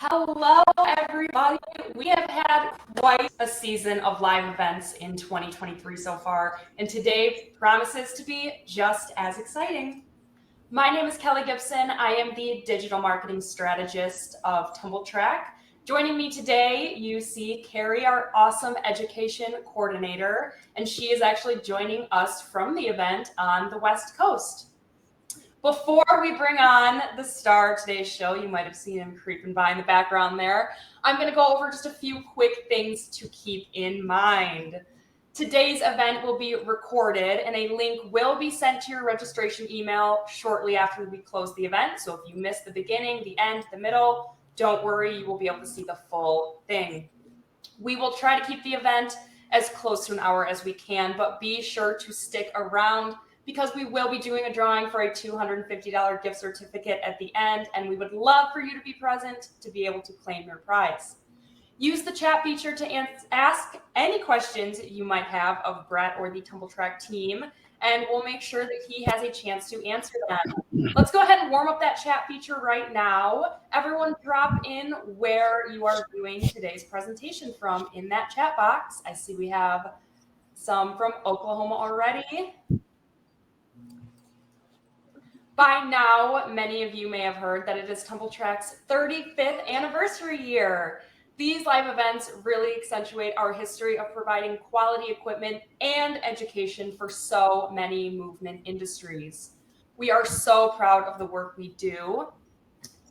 Hello, everybody. We have had quite a season of live events in 2023 so far, and today promises to be just as exciting. My name is Kelly Gibson. I am the digital marketing strategist of Tumbl Trak. Joining me today, you see Carrie, our awesome education coordinator, and she is actually joining us from the event on the West Coast. Before we bring on the star of today's show, you might have seen him creeping by in the background there. I'm going to go over just a few quick things to keep in mind. Today's event will be recorded and a link will be sent to your registration email shortly after we close the event. So if you missed the beginning, the end, the middle, don't worry, you will be able to see the full thing. We will try to keep the event as close to an hour as we can, but be sure to stick around because we will be doing a drawing for a $250 gift certificate at the end, and we would love for you to be present to be able to claim your prize. Use the chat feature to ask any questions you might have of Brett or the Tumbl Trak team, and we'll make sure that he has a chance to answer them. Let's go ahead and warm up that chat feature right now. Everyone drop in where you are viewing today's presentation from in that chat box. I see we have some from Oklahoma already. By now, many of you may have heard that it is Tumbl Trak's 35th anniversary year. These live events really accentuate our history of providing quality equipment and education for so many movement industries. We are so proud of the work we do.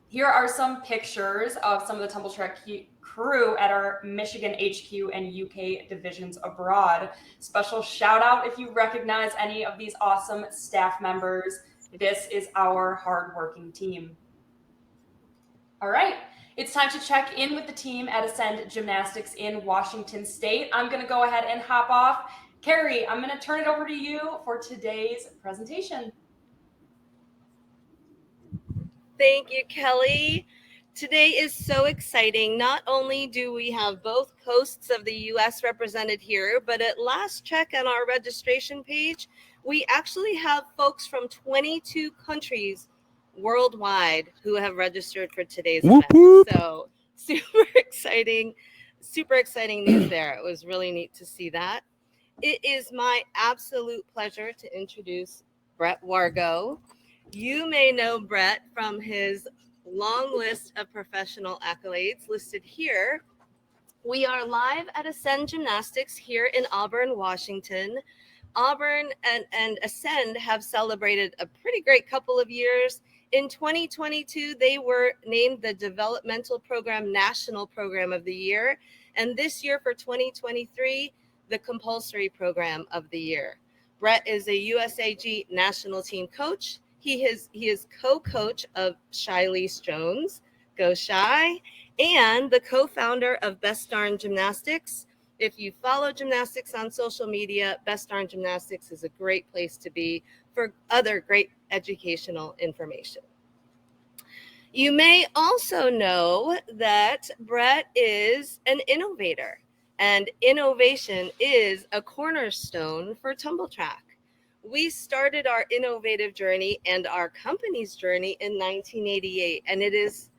Here are some pictures of some of the Tumbl Trak crew at our Michigan HQ and UK divisions abroad. Special shout out if you recognize any of these awesome staff members. This is our hardworking team. All right, it's time to check in with the team at Ascend Gymnastics in Washington State. I'm going to go ahead and hop off. Carrie, I'm going to turn it over to you for today's presentation. Thank you, Kelly. Today is so exciting. Not only do we have both coasts of the U.S. represented here, but at last check on our registration page, we actually have folks from 22 countries worldwide who have registered for today's event. So super exciting news there. It was really neat to see that. It is my absolute pleasure to introduce Brett Wargo. You may know Brett from his long list of professional accolades listed here. We are live at Ascend Gymnastics here in Auburn, Washington. Auburn and Ascend have celebrated a pretty great couple of years. In 2022, they were named the Developmental Program National Program of the Year. And this year for 2023, the Compulsory Program of the Year. Brett is a USAG national team coach. He is co-coach of Shilese Jones, Go Shy, and the co-founder of Best Darn Gymnastics. If you follow gymnastics on social media, Best Darn Gymnastics is a great place to be for other great educational information. You may also know that Brett is an innovator, and innovation is a cornerstone for Tumbl Trak. We started our innovative journey and our company's journey in 1988, and it is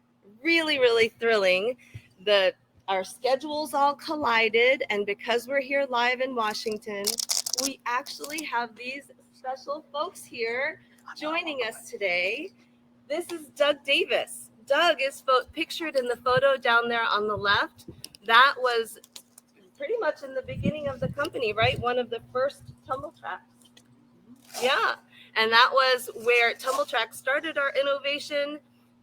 really, really thrilling. Our schedules all collided, and because we're here live in Washington, we actually have these special folks here joining us today. This is Doug Davis. Doug is pictured in the photo down there on the left. That was pretty much in the beginning of the company, right? One of the first Tumbl Traks. Yeah, and that was where Tumbl Trak started our innovation.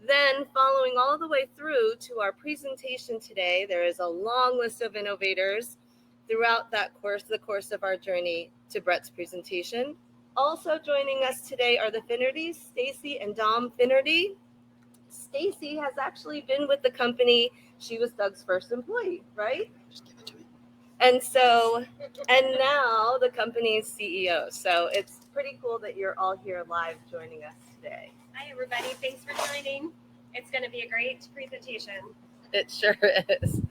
Then following all the way through to our presentation today, there is a long list of innovators throughout the course of our journey to Brett's presentation. Also joining us today are the Finnertys, Stacy and Dom Finnerty. Stacy has actually been with the company. She was Doug's first employee, right? And now the company's CEO. So it's pretty cool that you're all here live joining us today. Hi, everybody. Thanks for joining. It's going to be a great presentation. It sure is.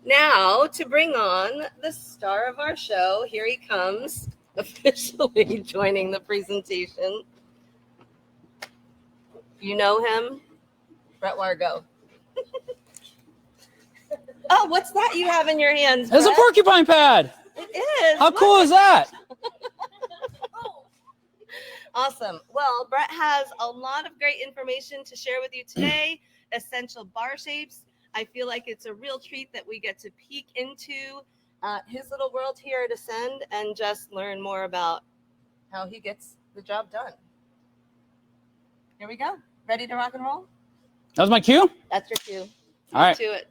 Now, to bring on the star of our show, here he comes, officially joining the presentation. You know him? Brett Wargo. Oh, what's that you have in your hands, It's a Brett? porcupine pad. It is. How Look. cool is that? Awesome. Well, Brett has a lot of great information to share with you today. Essential bar shapes. I feel like it's a real treat that we get to peek into his little world here at Ascend and just learn more about how he gets the job done. Here we go. Ready to rock and roll? That was my cue? That's your cue. All right. To it.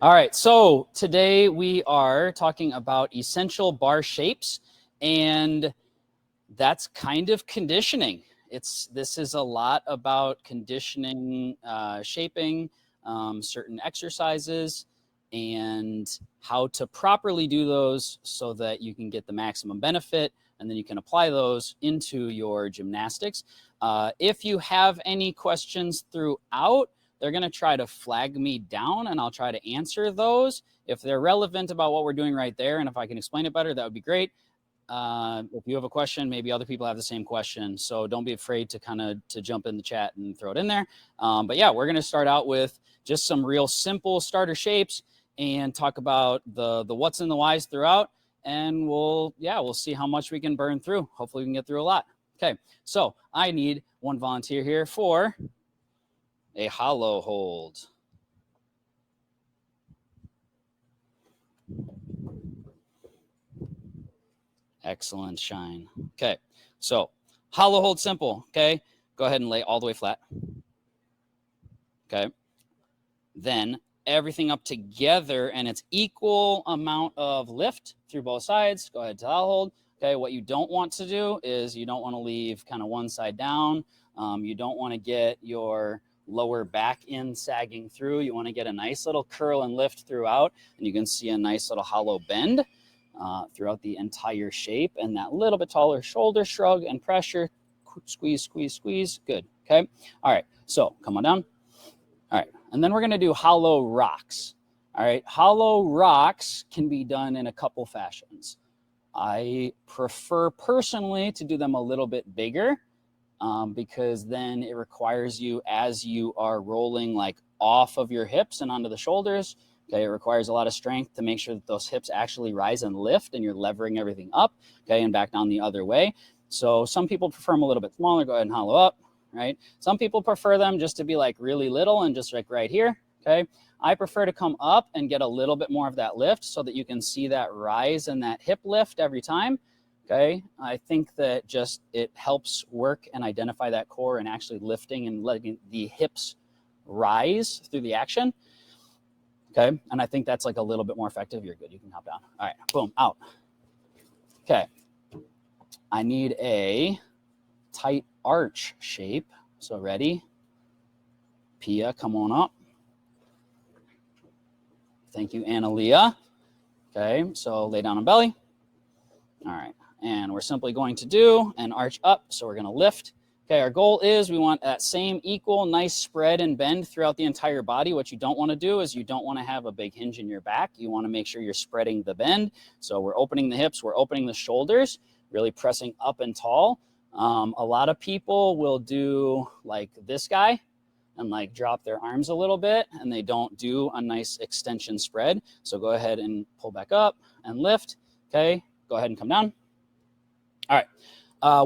All right. So today we are talking about essential bar shapes, and that's kind of conditioning. This is a lot about conditioning, shaping, certain exercises, and how to properly do those so that you can get the maximum benefit, and then you can apply those into your gymnastics. If you have any questions throughout, they're going to try to flag me down, and I'll try to answer those. If they're relevant about what we're doing right there, and if I can explain it better, that would be great. If you have a question, maybe other people have the same question. So don't be afraid to jump in the chat and throw it in there. But yeah, we're going to start out with just some real simple starter shapes and talk about the what's and the whys throughout. And we'll see how much we can burn through. Hopefully we can get through a lot. Okay, so I need one volunteer here for a hollow hold. Excellent, Shine. Okay, so hollow hold simple, okay? Go ahead and lay all the way flat. Okay, then everything up together and it's equal amount of lift through both sides. Go ahead to hollow hold. Okay, what you don't want to do is you don't want to leave kind of one side down. You don't want to get your lower back in sagging through. You want to get a nice little curl and lift throughout, and you can see a nice little hollow bend throughout the entire shape, and that little bit taller shoulder shrug and pressure, squeeze, squeeze, squeeze. Good. Okay. All right. So come on down. All right. And then we're going to do hollow rocks. All right. Hollow rocks can be done in a couple fashions. I prefer personally to do them a little bit bigger because then it requires you, as you are rolling like off of your hips and onto the shoulders, okay, it requires a lot of strength to make sure that those hips actually rise and lift and you're levering everything up, okay, and back down the other way. So some people prefer them a little bit smaller. Go ahead and hollow up, right? Some people prefer them just to be like really little and just like right here, okay? I prefer to come up and get a little bit more of that lift so that you can see that rise and that hip lift every time, okay? I think that just it helps work and identify that core and actually lifting and letting the hips rise through the action. Okay, and I think that's like a little bit more effective. You're good, you can hop down. All right, boom, out. Okay, I need a tight arch shape. So ready? Pia, come on up. Thank you, Analia. Okay, so lay down on belly. All right, and we're simply going to do an arch up. So we're gonna lift. Okay, our goal is we want that same equal, nice spread and bend throughout the entire body. What you don't want to do is you don't want to have a big hinge in your back. You want to make sure you're spreading the bend. So we're opening the hips, we're opening the shoulders, really pressing up and tall. A lot of people will do like this guy and like drop their arms a little bit and they don't do a nice extension spread. So go ahead and pull back up and lift. Okay, go ahead and come down. All right.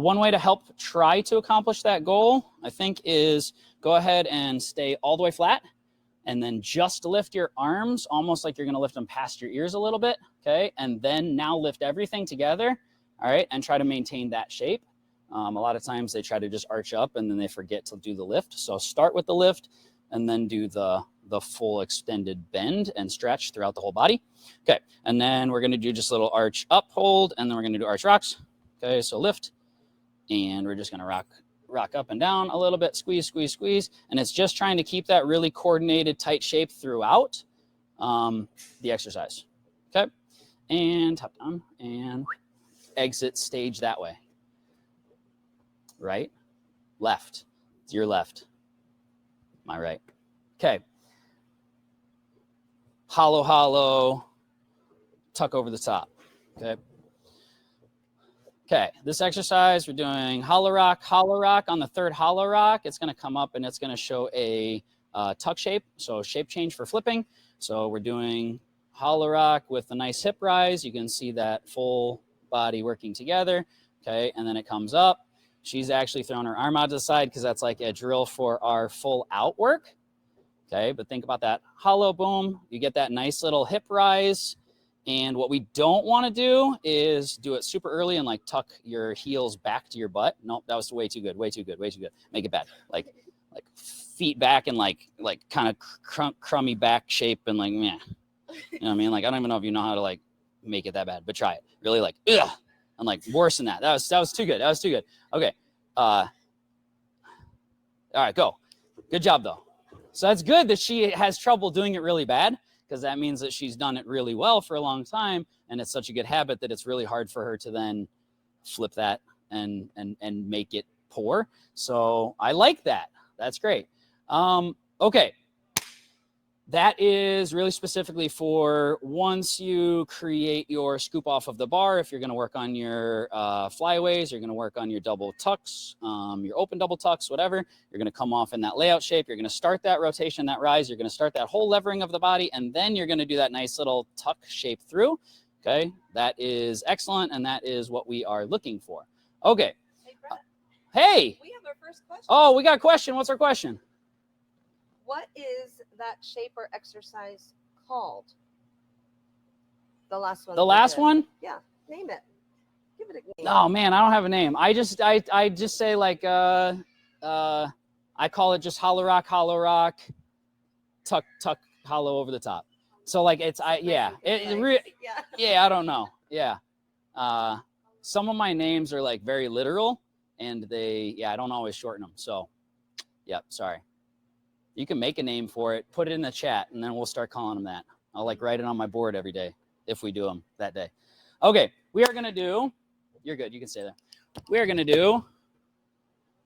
One way to help try to accomplish that goal, I think, is go ahead and stay all the way flat and then just lift your arms almost like you're going to lift them past your ears a little bit, okay? And then now lift everything together, all right, and try to maintain that shape. A lot of times they try to just arch up and then they forget to do the lift. So start with the lift and then do the full extended bend and stretch throughout the whole body. Okay, and then we're going to do just a little arch up hold, and then we're going to do arch rocks. Okay, so lift. And we're just going to rock up and down a little bit, squeeze, squeeze, squeeze. And it's just trying to keep that really coordinated, tight shape throughout the exercise. Okay. And top down and exit stage that way. Right, left. It's your left. My right. Okay. Hollow, hollow, tuck over the top. Okay. Okay, this exercise, we're doing hollow rock. On the third hollow rock, it's going to come up and it's going to show a tuck shape. So shape change for flipping. So we're doing hollow rock with a nice hip rise. You can see that full body working together. Okay, and then it comes up. She's actually thrown her arm out to the side because that's like a drill for our full out work. Okay, but think about that hollow boom. You get that nice little hip rise. And what we don't want to do is do it super early and like tuck your heels back to your butt. Nope, that was way too good, way too good, way too good. Make it bad. Like feet back and like kind of crummy back shape and like, meh. You know what I mean? Like, I don't even know if you know how to like make it that bad, but try it. Really like, ugh. And like worse than that. That was too good. That was too good. Okay. All right, go. Good job though. So that's good that she has trouble doing it really bad, because that means that she's done it really well for a long time, and it's such a good habit that it's really hard for her to then flip that and make it poor. So I like that. That's great. Okay. That is really specifically for once you create your scoop off of the bar. If you're going to work on your flyaways, you're going to work on your double tucks, your open double tucks, whatever. You're going to come off in that layout shape. You're going to start that rotation, that rise. You're going to start that whole levering of the body, and then you're going to do that nice little tuck shape through. Okay, that is excellent, and that is what we are looking for. Okay. Hey, Brett, Hey. we have our first question. Oh, we got a question. What's our question? What is that shape or exercise called? The last one. The last one? Yeah, name it. Give it a name. Oh man, I don't have a name. I just say like I call it just hollow rock, tuck, hollow over the top. So like it's yeah, yeah, I don't know. Yeah. Some of my names are like very literal, and I don't always shorten them. So yeah, sorry. You can make a name for it, put it in the chat, and then we'll start calling them that. I'll like write it on my board every day if we do them that day. Okay, we are gonna do, you're good, you can stay there. We are gonna do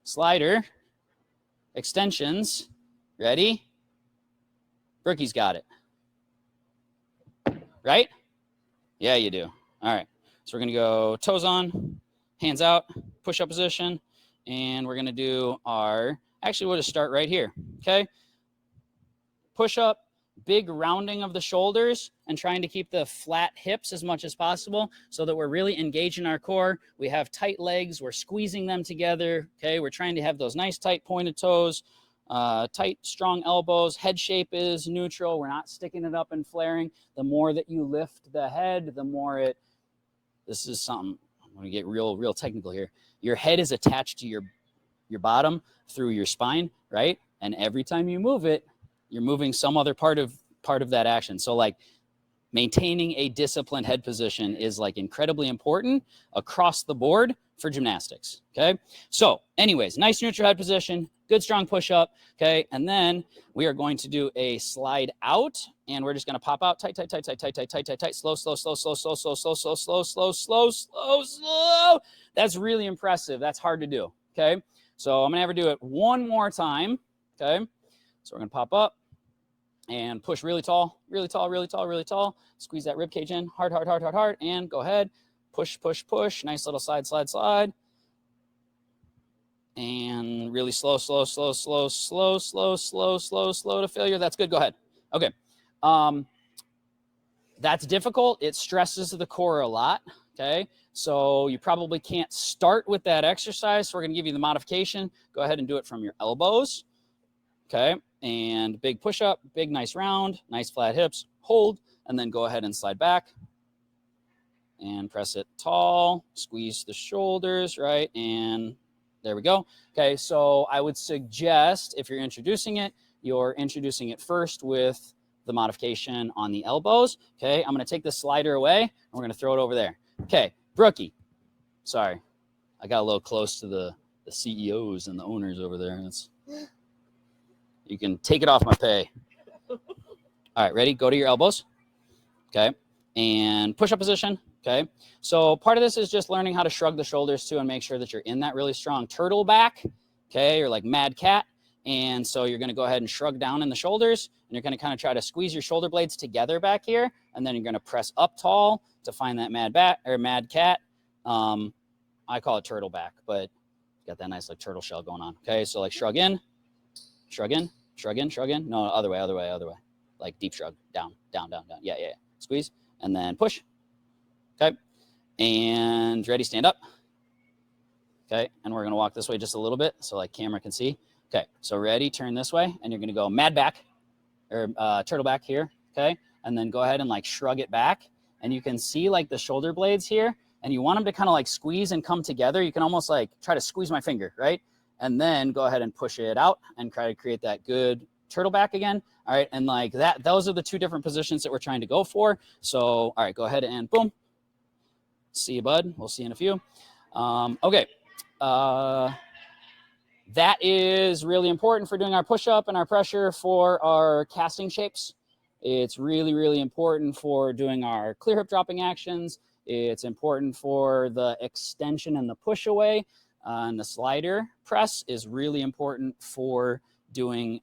slider, extensions, ready? Brookie's got it. Right? Yeah, you do. All right, so we're gonna go toes on, hands out, push-up position, and we're gonna do our, actually we'll just start right here, okay? Push up, big rounding of the shoulders, and trying to keep the flat hips as much as possible so that we're really engaging our core. We have tight legs, we're squeezing them together, okay? We're trying to have those nice tight pointed toes, tight, strong elbows. Head shape is neutral. We're not sticking it up and flaring. The more that you lift the head, the more this is something, I'm gonna get real technical here. Your head is attached to your bottom through your spine, right? And every time you move it, you're moving some other part of that action. So like maintaining a disciplined head position is like incredibly important across the board for gymnastics. Okay. So anyways, nice neutral head position, good strong push up. Okay. And then we are going to do a slide out, and we're just going to pop out tight, slow. That's really impressive. That's hard to do. Okay. So I'm going to have her do it one more time. Okay. So we're going to pop up and push really tall. Squeeze that rib cage in hard, and go ahead. Push. Nice little slide. And really slow to failure. That's good. Go ahead. Okay. That's difficult. It stresses the core a lot. Okay. So you probably can't start with that exercise. So we're going to give you the modification. Go ahead and do it from your elbows. Okay. And big push up, big, nice round, nice flat hips, hold, and then go ahead and slide back and press it tall, squeeze the shoulders, right? And there we go. Okay. So I would suggest if you're introducing it first with the modification on the elbows. Okay. I'm going to take the slider away and we're going to throw it over there. Okay. Brookie. Sorry. I got a little close to the CEOs and the owners over there. You can take it off my pay. All right, ready? Go to your elbows. Okay. And push-up position. Okay. So part of this is just learning how to shrug the shoulders too and make sure that you're in that really strong turtle back. Okay. Or like mad cat. And so you're going to go ahead and shrug down in the shoulders, and you're going to kind of try to squeeze your shoulder blades together back here. And then you're going to press up tall to find that mad cat. I call it turtle back, but got that nice like turtle shell going on. Okay. So like shrug in, Shrug in, shrug in. No, other way, other way, other way. Like deep shrug. Down, down, down, down. Yeah, yeah, yeah. Squeeze. And then push. Okay. And ready, stand up. Okay. And we're going to walk this way just a little bit so like camera can see. Okay. So ready, turn this way. And you're going to go mad back or turtle back here. Okay. And then go ahead and like shrug it back. And you can see like the shoulder blades here. And you want them to kind of like squeeze and come together. You can almost like try to squeeze my finger, right? And then go ahead and push it out and try to create that good turtle back again. All right. And like that, those are the two different positions that we're trying to go for. So, all right, go ahead and boom. See you, bud. We'll see you in a few. Okay. That is really important for doing our push-up and our pressure for our casting shapes. It's really, really important for doing our clear hip dropping actions. It's important for the extension and the push away. And the slider press is really important for doing,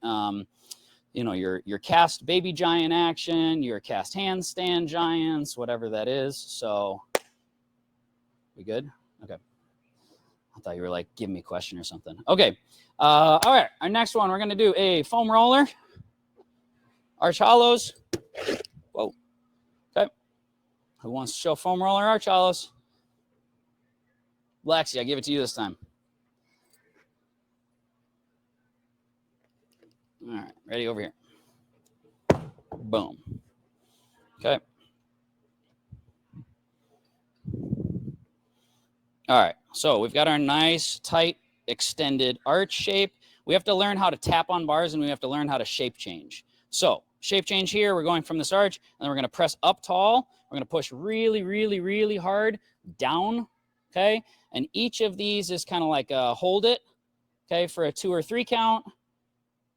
you know, your cast baby giant action, your cast handstand giants, whatever that is. So we good? Okay. I thought you were like, give me a question or something. Okay. All right. Our next one, we're going to do a foam roller, arch hollows. Whoa. Okay. Who wants to show foam roller arch hollows? Lexi, I give it to you this time. All right. Ready over here. Boom. Okay. All right, so we've got our nice, tight, extended arch shape. We have to learn how to tap on bars and we have to learn how to shape change. So shape change here, we're going from this arch and then we're gonna press up tall. We're gonna push really, really, really hard down, okay? And each of these is kind of like a hold it, okay, for a 2 or 3 count.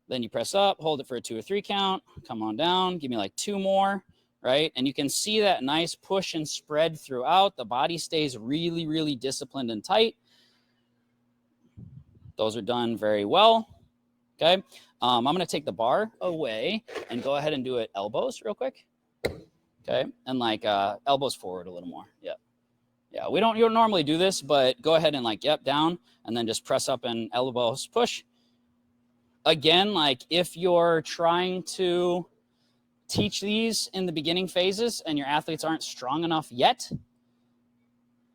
Then you press up, hold it for a 2 or 3 count, come on down, give me like 2 more. Right? And you can see that nice push and spread throughout. The body stays really, really disciplined and tight. Those are done very well. Okay. I'm going to take the bar away and go ahead and do it elbows real quick. Okay. And like elbows forward a little more. Yep. Yeah. You don't normally do this, but go ahead and like, yep, down and then just press up and elbows push. Again, like if you're trying to teach these in the beginning phases and your athletes aren't strong enough yet,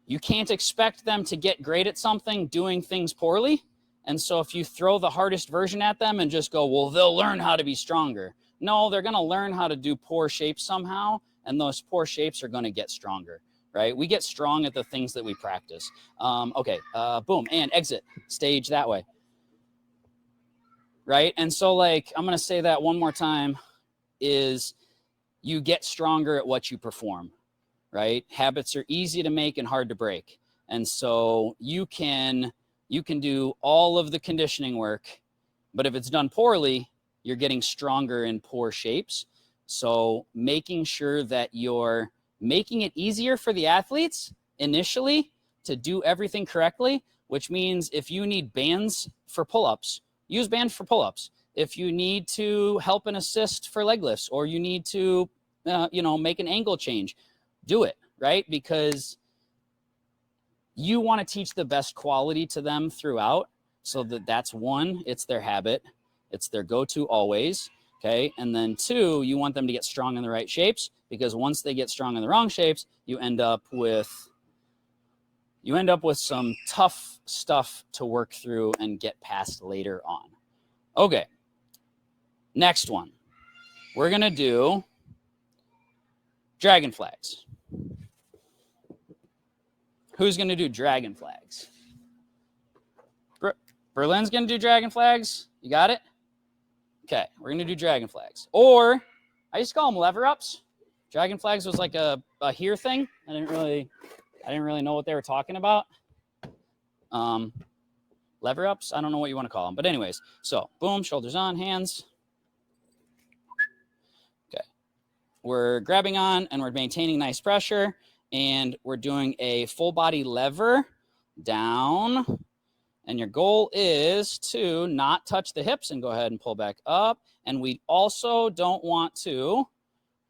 you can't expect them to get great at something doing things poorly. And so if you throw the hardest version at them and just go, well, they'll learn how to be stronger. No, they're going to learn how to do poor shapes somehow. And those poor shapes are going to get stronger, right? We get strong at the things that we practice. Okay, boom, and exit, stage that way. Right? And so like, I'm going to say that one more time. Is you get stronger at what you perform, right? Habits are easy to make and hard to break. And so you can do all of the conditioning work, but if it's done poorly, you're getting stronger in poor shapes. So making sure that you're making it easier for the athletes initially to do everything correctly, which means if you need bands for pull-ups, use bands for pull-ups. If you need to help and assist for leg lifts, or you need to, you know, make an angle change, do it, right? Because you want to teach the best quality to them throughout, so that's one, it's their habit, it's their go-to always, okay? And then 2, you want them to get strong in the right shapes, because once they get strong in the wrong shapes, you end up with some tough stuff to work through and get past later on. Okay. Next one, we're going to do dragon flags. Who's going to do dragon flags? Berlin's going to do dragon flags. You got it? Okay, we're going to do dragon flags. Or I used to call them lever ups. Dragon flags was like a here thing. I didn't really know what they were talking about. Lever ups, I don't know what you want to call them. But anyways, so boom, shoulders on, hands. We're grabbing on and we're maintaining nice pressure, and we're doing a full body lever down. And your goal is to not touch the hips and go ahead and pull back up. And we also don't want to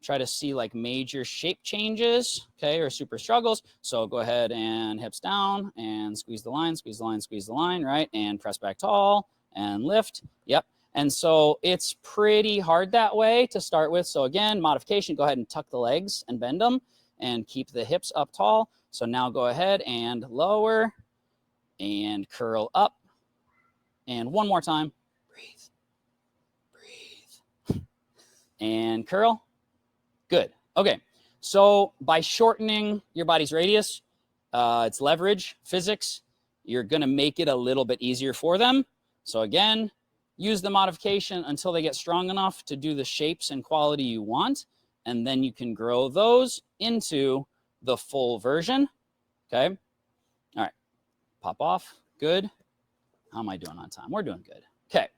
try to see like major shape changes, okay, or super struggles. So go ahead and hips down and squeeze the line, squeeze the line, squeeze the line, right? And press back tall and lift. Yep. And so it's pretty hard that way to start with. So again, modification, go ahead and tuck the legs and bend them and keep the hips up tall. So now go ahead and lower and curl up. And one more time. Breathe. Breathe. And curl. Good. Okay. So by shortening your body's radius, it's leverage, physics, you're going to make it a little bit easier for them. So again, use the modification until they get strong enough to do the shapes and quality you want. And then you can grow those into the full version. Okay. All right. Pop off. Good. How am I doing on time? We're doing good. Okay.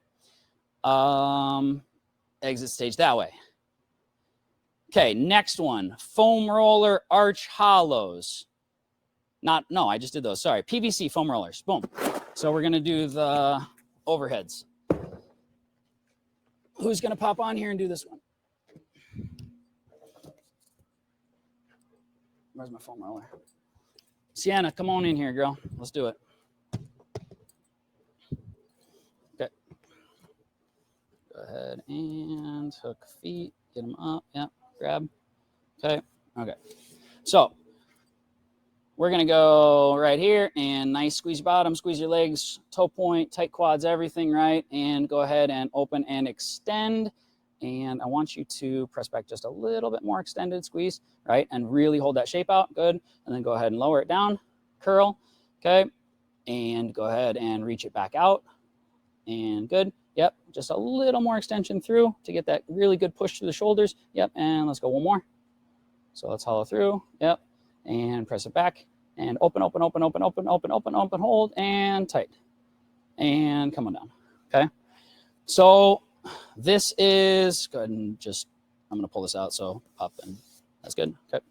Exit stage that way. Okay. Next one, foam roller arch hollows. No, I just did those. Sorry. PVC foam rollers. Boom. So we're going to do the overheads. Who's going to pop on here and do this one? Where's my foam roller? Sienna, come on in here, girl. Let's do it. Okay. Go ahead and hook feet. Get them up. Yeah. Grab. Okay. Okay. So we're going to go right here and nice squeeze your bottom, squeeze your legs, toe point, tight quads, everything, right? And go ahead and open and extend. And I want you to press back just a little bit more, extended squeeze, right? And really hold that shape out. Good. And then go ahead and lower it down, curl. Okay. And go ahead and reach it back out. And good. Yep. Just a little more extension through to get that really good push through the shoulders. Yep. And let's go one more. So let's hollow through. Yep. And press it back and open, open, open, open, open, open, open, open, hold, and tight. And come on down. Okay. So this is, go ahead and just, I'm going to pull this out. So pop in. That's good. Okay.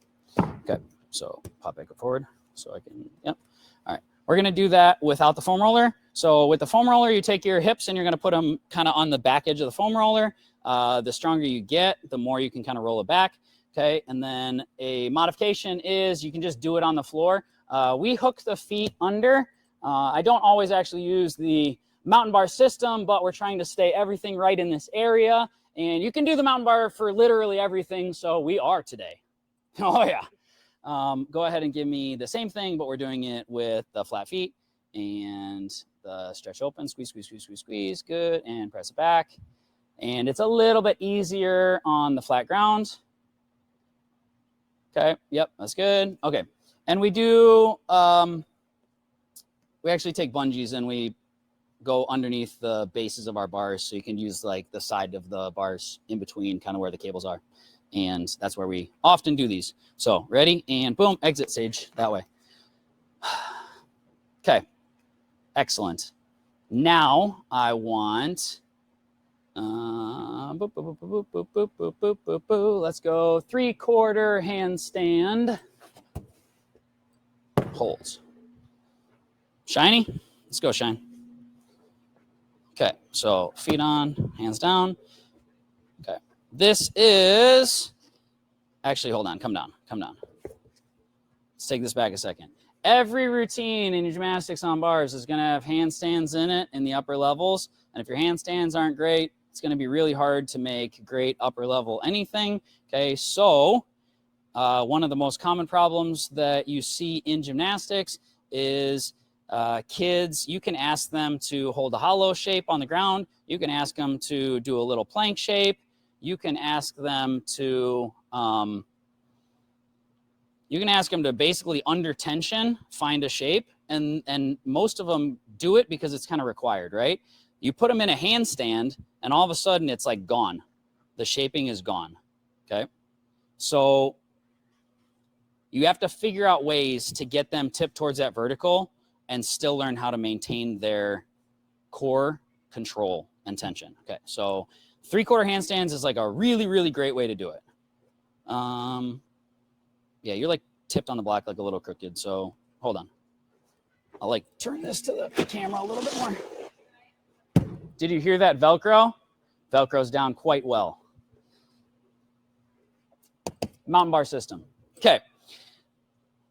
Okay. So pop back forward so I can, yep. All right. We're going to do that without the foam roller. So with the foam roller, you take your hips and you're going to put them kind of on the back edge of the foam roller. The stronger you get, the more you can kind of roll it back. Okay, and then a modification is you can just do it on the floor. We hook the feet under. I don't always actually use the mountain bar system, but we're trying to stay everything right in this area. And you can do the mountain bar for literally everything, so we are today. Oh, yeah. Go ahead and give me the same thing, but we're doing it with the flat feet. And the stretch open, squeeze, squeeze, squeeze, squeeze, squeeze. Good, and press it back. And it's a little bit easier on the flat ground. Okay, yep, that's good. Okay, and we do, we actually take bungees and we go underneath the bases of our bars, so you can use like the side of the bars in between kind of where the cables are. And that's where we often do these. So ready, and boom, exit stage that way. Okay, excellent. Now I want, let's go 3/4 handstand holds. Shiny, let's go shine. Okay, so feet on, hands down. Okay, this is, actually, hold on, come down. Let's take this back a second. Every routine in your gymnastics on bars is going to have handstands in it in the upper levels. And if your handstands aren't great, it's going to be really hard to make great upper level anything. Okay, so one of the most common problems that you see in gymnastics is kids, you can ask them to hold a hollow shape on the ground. You can ask them to do a little plank shape. You can ask them to basically under tension find a shape, and most of them do it because it's kind of required, right? You put them in a handstand and all of a sudden it's like gone. The shaping is gone. Okay, so you have to figure out ways to get them tipped towards that vertical and still learn how to maintain their core control and tension. Okay, so 3/4 handstands is like a really, really great way to do it. Yeah, you're like tipped on the block like a little crooked, so hold on. I'll like turn this to the camera a little bit more. Did you hear that Velcro? Velcro's down quite well. Mountain bar system. Okay.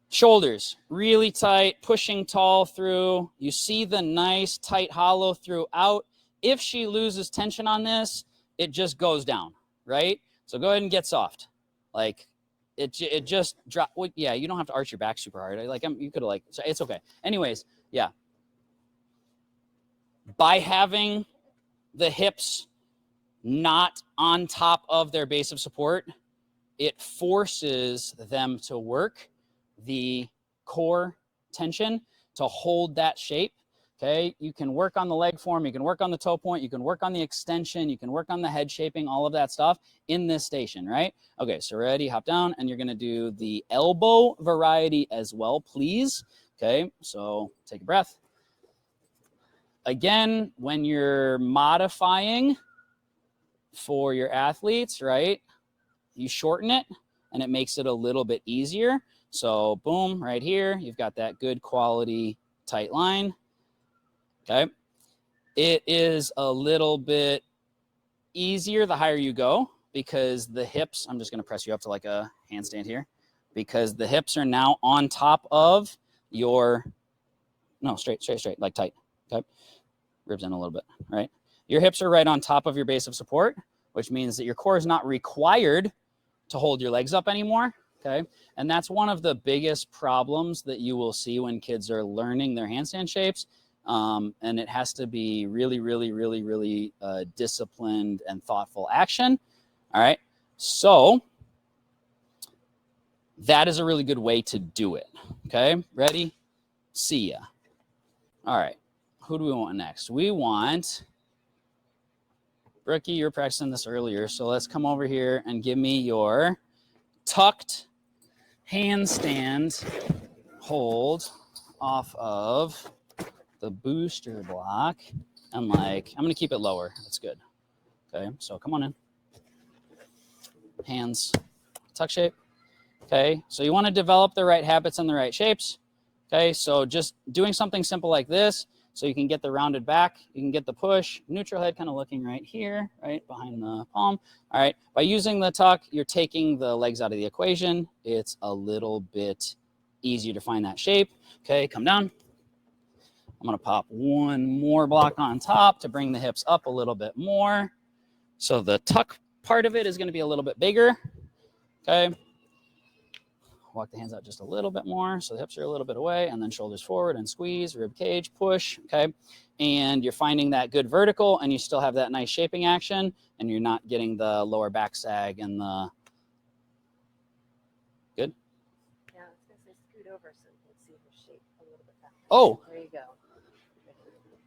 Shoulders really tight, pushing tall through. You see the nice tight hollow throughout. if she loses tension on this, it just goes down, right? So go ahead and get soft. Like it just drop. Well, yeah, you don't have to arch your back super hard. Like you could have like, so it's okay. Anyways, yeah. By having the hips not on top of their base of support, it forces them to work the core tension to hold that shape. Okay, you can work on the leg form, you can work on the toe point, you can work on the extension, you can work on the head shaping, all of that stuff in this station, right? Okay, so ready, hop down, and you're gonna do the elbow variety as well, please. Okay, so take a breath. Again, when you're modifying for your athletes, right, you shorten it and it makes it a little bit easier. So boom, right here, you've got that good quality tight line. Okay, it is a little bit easier the higher you go because the hips, I'm just going to press you up to like a handstand here, because the hips are now on top of your, no, straight, like tight. Okay, ribs in a little bit, right? Your hips are right on top of your base of support, which means that your core is not required to hold your legs up anymore. Okay, and that's one of the biggest problems that you will see when kids are learning their handstand shapes. And it has to be really disciplined and thoughtful action. All right, so that is a really good way to do it. Okay, ready? See ya. All right, who do we want next? We want Brookie. You were practicing this earlier, so let's come over here and give me your tucked handstand hold off of the booster block. And like, I'm gonna keep it lower. That's good. Okay, so come on in. Hands, tuck shape. Okay, so you wanna develop the right habits and the right shapes. Okay, so just doing something simple like this, so you can get the rounded back, you can get the push, neutral head kind of looking right here, right behind the palm. All right, by using the tuck, you're taking the legs out of the equation. It's a little bit easier to find that shape. Okay, come down. I'm gonna pop one more block on top to bring the hips up a little bit more. So the tuck part of it is gonna be a little bit bigger, okay? Walk the hands out just a little bit more so the hips are a little bit away, and then shoulders forward and squeeze, rib cage, push, okay? And you're finding that good vertical and you still have that nice shaping action and you're not getting the lower back sag and the, good? Yeah, I was going to say scoot over so you can see the shape a little bit better. Oh. There you go.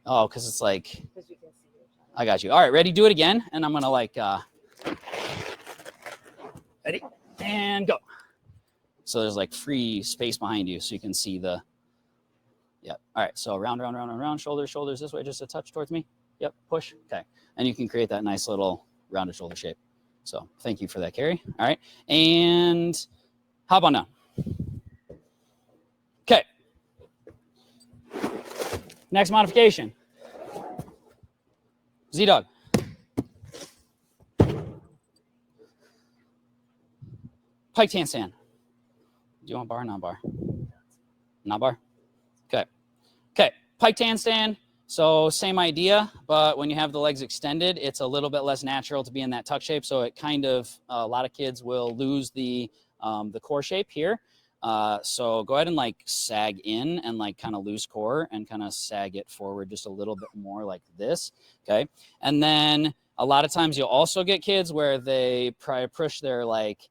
Oh, because it's like, Because you can see your shadow. I got you. All right, ready? Do it again. And I'm gonna like, ready? And go. So there's like free space behind you so you can see the, yep. All right, so round, shoulders this way, just a touch towards me. Yep, push, okay. And you can create that nice little rounded shoulder shape. So thank you for that, Carrie. All right, and hop on down. Okay. Next modification. Z-Dog. Pike handstand. Do you want bar or not bar? Not bar? Okay. Okay, pike handstand. So same idea, but when you have the legs extended, it's a little bit less natural to be in that tuck shape. So it kind of, a lot of kids will lose the core shape here. So go ahead and like sag in and like kind of loose core and kind of sag it forward just a little bit more like this. Okay. And then a lot of times you'll also get kids where they probably push their like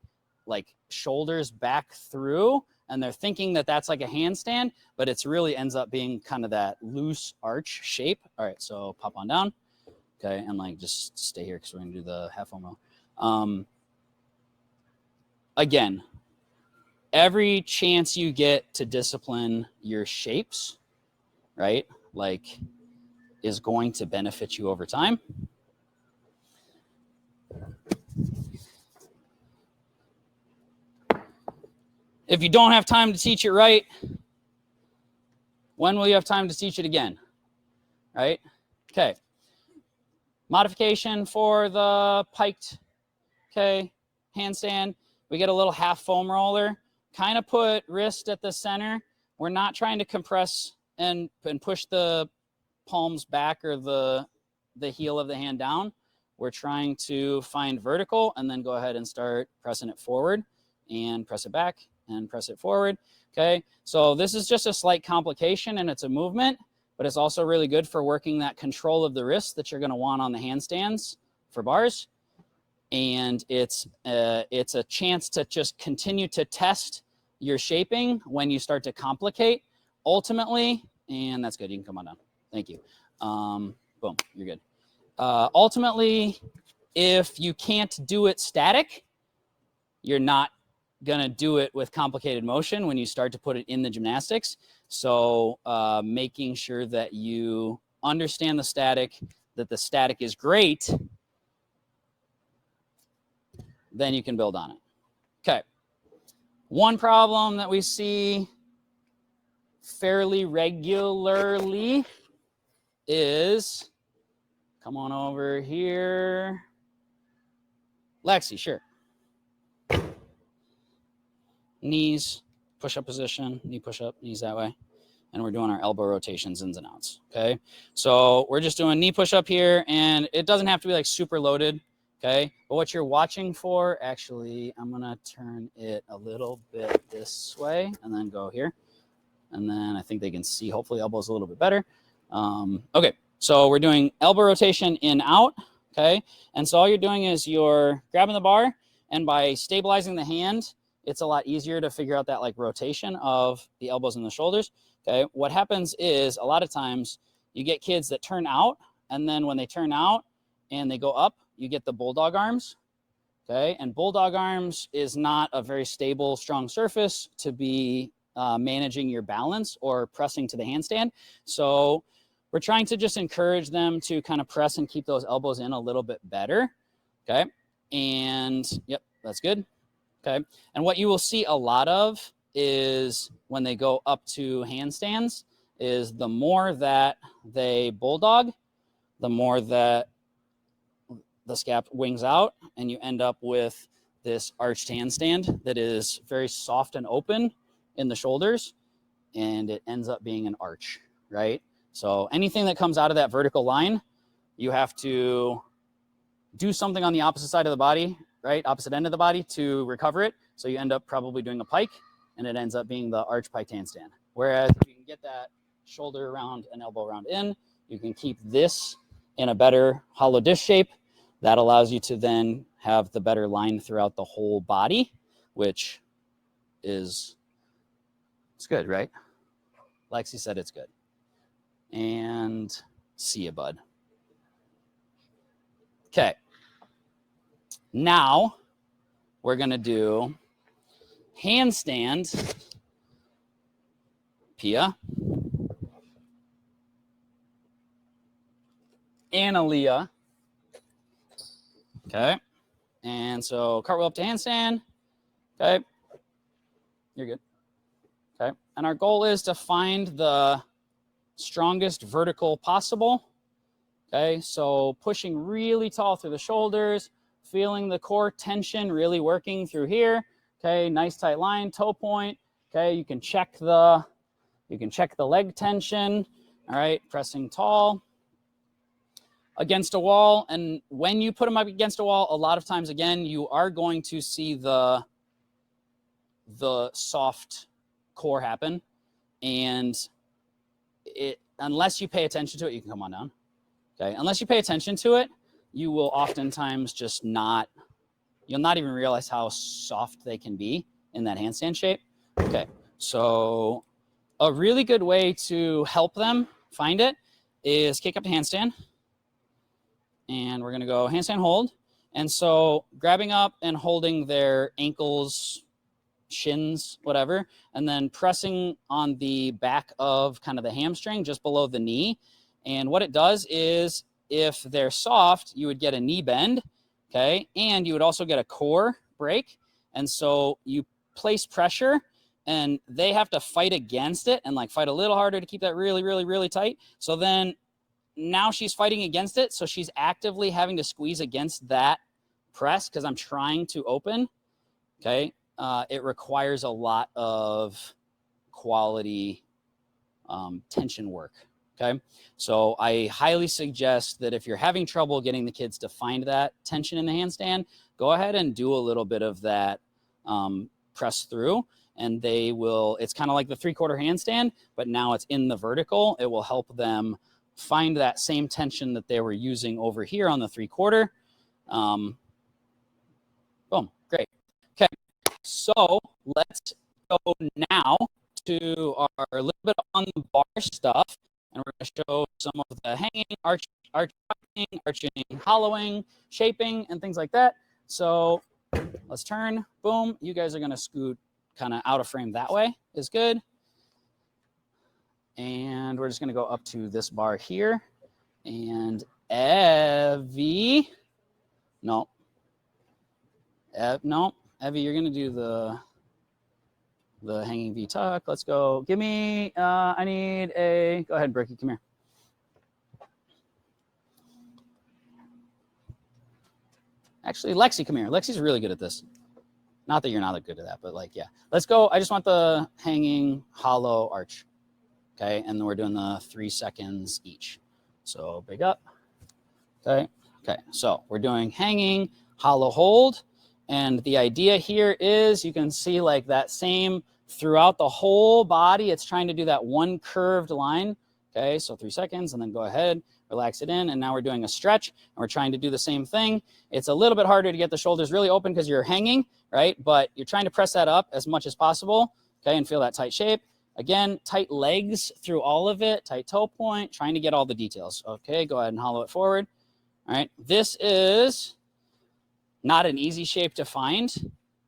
shoulders back through and they're thinking that that's like a handstand, but it's really ends up being kind of that loose arch shape. All right. So pop on down. Okay. And like, just stay here because we're going to do the half foam row. Again, every chance you get to discipline your shapes, right, like is going to benefit you over time. If you don't have time to teach it right, when will you have time to teach it again, right? Okay. Modification for the piked, okay, handstand. We get a little half foam roller. Kind of put wrist at the center. We're not trying to compress and push the palms back or the the heel of the hand down. We're trying to find vertical and then go ahead and start pressing it forward and press it back and press it forward. Okay, so this is just a slight complication and it's a movement, but it's also really good for working that control of the wrist that you're going to want on the handstands for bars. And it's a chance to just continue to test your shaping when you start to complicate. Ultimately, and that's good. You can come on down. Thank you. Boom, you're good. Ultimately, if you can't do it static, you're not gonna do it with complicated motion when you start to put it in the gymnastics. So making sure that you understand the static, that the static is great, then you can build on it. Okay. One problem that we see fairly regularly is, come on over here. Lexi, sure. Knees, push-up position, knee push-up, knees that way. And we're doing our elbow rotations, ins and outs, okay? So we're just doing knee push-up here, and it doesn't have to be like super loaded, okay? But what you're watching for, actually, I'm gonna turn it a little bit this way and then go here. And then I think they can see, hopefully, elbows a little bit better. Okay, so we're doing elbow rotation in, out, okay? And so all you're doing is you're grabbing the bar, and by stabilizing the hand, it's a lot easier to figure out that like rotation of the elbows and the shoulders, okay? What happens is a lot of times you get kids that turn out, and then when they turn out and they go up, you get the bulldog arms, okay? And bulldog arms is not a very stable, strong surface to be managing your balance or pressing to the handstand. So we're trying to just encourage them to kind of press and keep those elbows in a little bit better, okay? And yep, that's good, okay? And what you will see a lot of is when they go up to handstands is the more that they bulldog, the more that the scap wings out, and you end up with this arched handstand that is very soft and open in the shoulders, and it ends up being an arch, right? So anything that comes out of that vertical line, you have to do something on the opposite side of the body, right? Opposite end of the body to recover it. So you end up probably doing a pike, and it ends up being the arch pike handstand. Whereas if you can get that shoulder around and elbow around in, you can keep this in a better hollow disc shape. That allows you to then have the better line throughout the whole body, which is, it's good, right? Lexi said it's good. And see ya, bud. Okay. Now we're gonna do handstand, Pia, Analia. Okay. And so cartwheel up to handstand. Okay. You're good. Okay. And our goal is to find the strongest vertical possible. Okay. So pushing really tall through the shoulders, feeling the core tension really working through here. Okay. Nice tight line, toe point. Okay. You can check the leg tension. All right. Pressing tall against a wall. And when you put them up against a wall, a lot of times, again, you are going to see the soft core happen. And it, unless you pay attention to it, you can come on down. Okay. Unless you pay attention to it, you will oftentimes just not, you'll not even realize how soft they can be in that handstand shape. Okay. So a really good way to help them find it is kick up to handstand. And we're going to go handstand hold. And so grabbing up and holding their ankles, shins, whatever, and then pressing on the back of kind of the hamstring just below the knee. And what it does is if they're soft, you would get a knee bend, okay? And you would also get a core break. And so you place pressure and they have to fight against it and like fight a little harder to keep that really, really, really tight. So then now she's fighting against it. So she's actively having to squeeze against that press because I'm trying to open, okay? It requires a lot of quality tension work, Okay. So I highly suggest that if you're having trouble getting the kids to find that tension in the handstand, go ahead and do a little bit of that press through, and they will, it's kind of like the 3/4 handstand, but now it's in the vertical. It will help them find that same tension that they were using over here on the 3/4. Boom, great. Okay, so let's go now to our little bit on the bar stuff, and we're going to show some of the hanging, arching, hollowing, shaping, and things like that. So let's turn, boom. You guys are going to scoot kind of out of frame that way is good. And we're just going to go up to this bar here. And Evie, no, Evie, you're going to do the hanging V tuck. Let's go. Give me, I need a, go ahead, Bricky, come here. Actually, Lexi, come here. Lexi's really good at this. Not that you're not good at that, but like, yeah. Let's go. I just want the hanging hollow arch. Okay, and then we're doing the 3 seconds each. So big up. Okay, so we're doing hanging, hollow hold. And the idea here is you can see like that same throughout the whole body. It's trying to do that one curved line. Okay, so 3 seconds, and then go ahead, relax it in. And now we're doing a stretch, and we're trying to do the same thing. It's a little bit harder to get the shoulders really open because you're hanging, right? But you're trying to press that up as much as possible, okay, and feel that tight shape. Again, tight legs through all of it, tight toe point, trying to get all the details. Okay, go ahead and hollow it forward. All right, this is not an easy shape to find,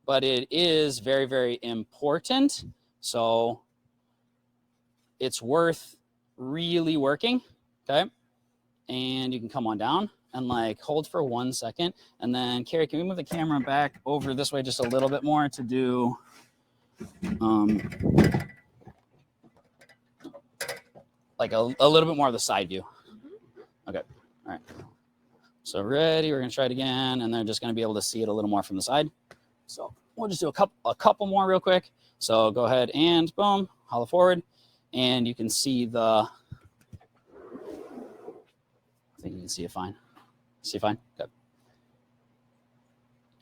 but it is very, very important. So it's worth really working, okay? And you can come on down and like hold for 1 second. And then Carrie, can we move the camera back over this way just a little bit more to do, like a little bit more of the side view. Okay, all right. So ready, we're gonna try it again, and they're just gonna be able to see it a little more from the side. So we'll just do a couple more real quick. So go ahead and boom, hollow forward, and you can see the, I think you can see it fine. See it fine? Good.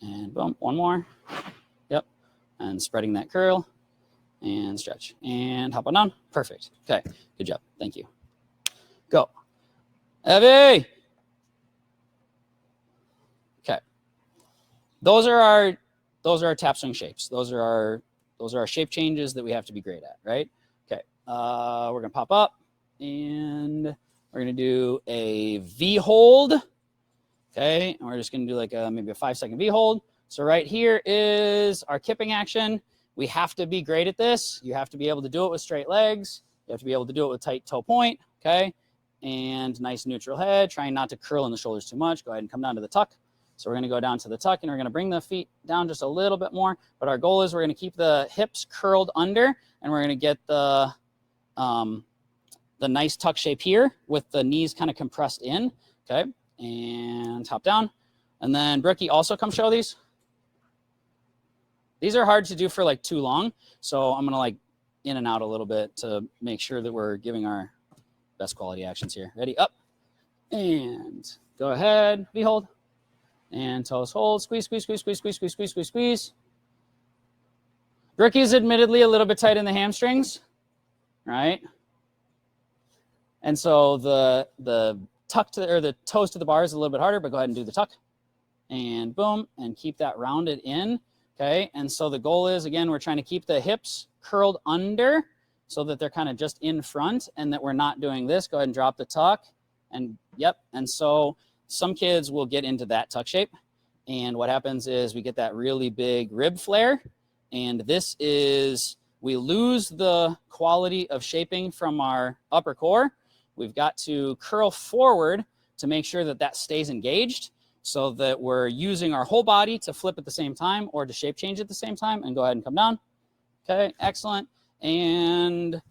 And boom, one more. Yep, and spreading that curl. And stretch and hop on down. Perfect. Okay, good job. Thank you. Go. Evie. Okay. Those are our tap swing shapes. Those are our shape changes that we have to be great at, right? Okay. We're gonna pop up and we're gonna do a V hold. Okay, and we're just gonna do like maybe a 5 second V hold. So right here is our kipping action. We have to be great at this. You have to be able to do it with straight legs. You have to be able to do it with tight toe point, okay? And nice neutral head, trying not to curl in the shoulders too much. Go ahead and come down to the tuck. So we're gonna go down to the tuck, and we're gonna bring the feet down just a little bit more. But our goal is we're gonna keep the hips curled under, and we're gonna get the nice tuck shape here with the knees kind of compressed in, okay? And hop down. And then Brookie, also come show these. These are hard to do for like too long, so I'm gonna like in and out a little bit to make sure that we're giving our best quality actions here. Ready, up, and go ahead, V hold, and toes hold, squeeze, squeeze, squeeze, squeeze, squeeze, squeeze, squeeze, squeeze, squeeze. Brookie's admittedly a little bit tight in the hamstrings, right? And so the tuck to or the toes to the bar is a little bit harder, but go ahead and do the tuck, and boom, and keep that rounded in. Okay, and so the goal is, again, we're trying to keep the hips curled under so that they're kind of just in front and that we're not doing this. Go ahead and drop the tuck. And yep, and so some kids will get into that tuck shape. And what happens is we get that really big rib flare. And this is, we lose the quality of shaping from our upper core. We've got to curl forward to make sure that that stays engaged, so that we're using our whole body to flip at the same time or to shape change at the same time. And go ahead and come down. Okay, excellent. And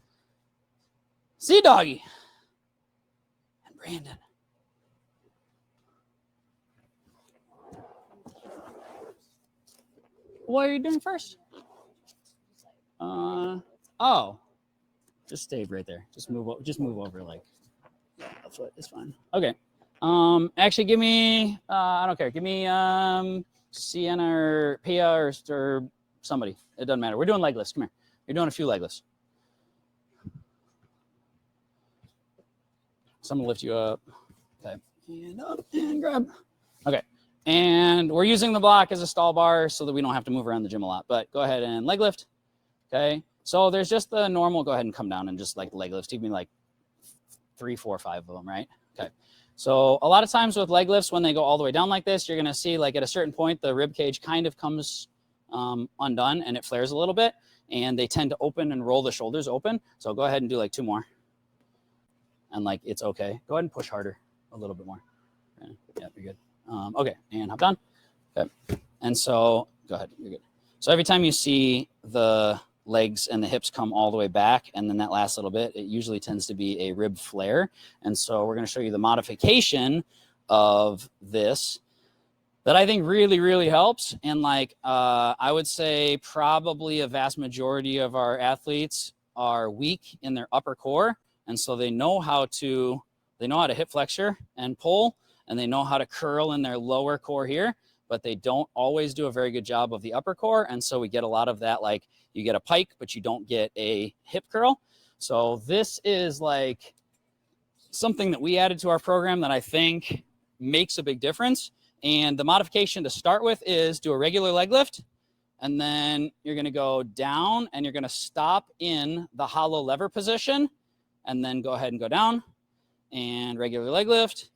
see doggy. And Brandon. What are you doing first? Oh, just stay right there. Just move over like foot is fine. Okay. Actually, give me, I don't care. Give me Sienna or Pia or somebody. It doesn't matter. We're doing leg lifts. Come here. You're doing a few leg lifts. Someone lift you up. Okay. And up and grab. Okay. And we're using the block as a stall bar so that we don't have to move around the gym a lot. But go ahead and leg lift. Okay. So there's just the normal, go ahead and come down and just like leg lifts. Give me like 3, 4, 5 of them, right? Okay. So a lot of times with leg lifts, when they go all the way down like this, you're going to see like at a certain point, the rib cage kind of comes undone and it flares a little bit, and they tend to open and roll the shoulders open. So go ahead and do like 2 more. And like, it's okay. Go ahead and push harder a little bit more. Yeah, you're good. Okay. And hop down. Okay. And so go ahead. You're good. So every time you see the legs and the hips come all the way back, and then that last little bit, it usually tends to be a rib flare. And so we're going to show you the modification of this that I think really, really helps. And like, I would say probably a vast majority of our athletes are weak in their upper core. And so they know how to hip flexor and pull, and they know how to curl in their lower core here, but they don't always do a very good job of the upper core. And so we get a lot of that, like you get a pike, but you don't get a hip curl. So this is like something that we added to our program that I think makes a big difference. And the modification to start with is do a regular leg lift. And then you're going to go down and you're going to stop in the hollow lever position, and then go ahead and go down and regular leg lift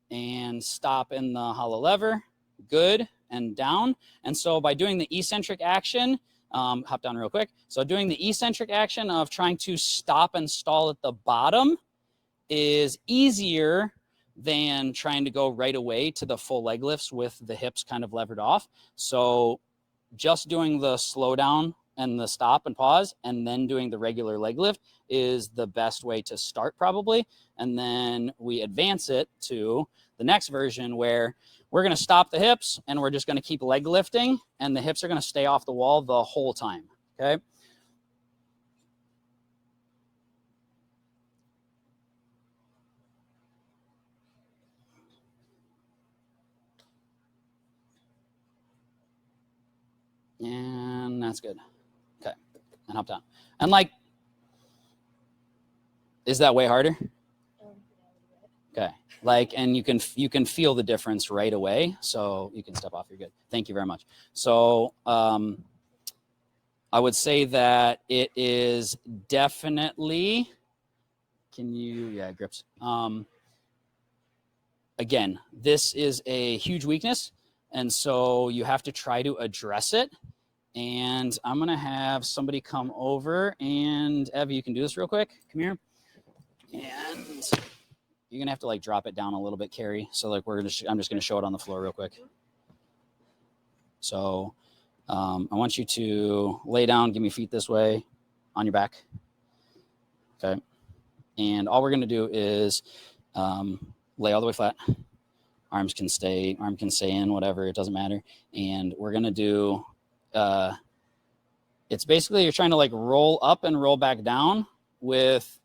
and stop in the hollow lever. Good. And down. And so by doing the eccentric action, hop down real quick. So doing the eccentric action of trying to stop and stall at the bottom is easier than trying to go right away to the full leg lifts with the hips kind of levered off. So just doing the slow down and the stop and pause, and then doing the regular leg lift is the best way to start probably. And then we advance it to the next version where we're going to stop the hips and we're just going to keep leg lifting, and the hips are going to stay off the wall the whole time. Okay. And that's good. Okay. And hop down. And like, is that way harder? Okay. Like, and you can feel the difference right away. So you can step off. You're good. Thank you very much. So I would say that it is definitely, grips. Again, this is a huge weakness. And so you have to try to address it. And I'm going to have somebody come over, and Evie, you can do this real quick. Come here. And you're going to have to like drop it down a little bit, Carrie. So like I'm just going to show it on the floor real quick. So I want you to lay down, give me feet this way on your back. Okay. And all we're going to do is lay all the way flat. Arm can stay in, whatever, it doesn't matter. And we're going to do, it's basically you're trying to like roll up and roll back down with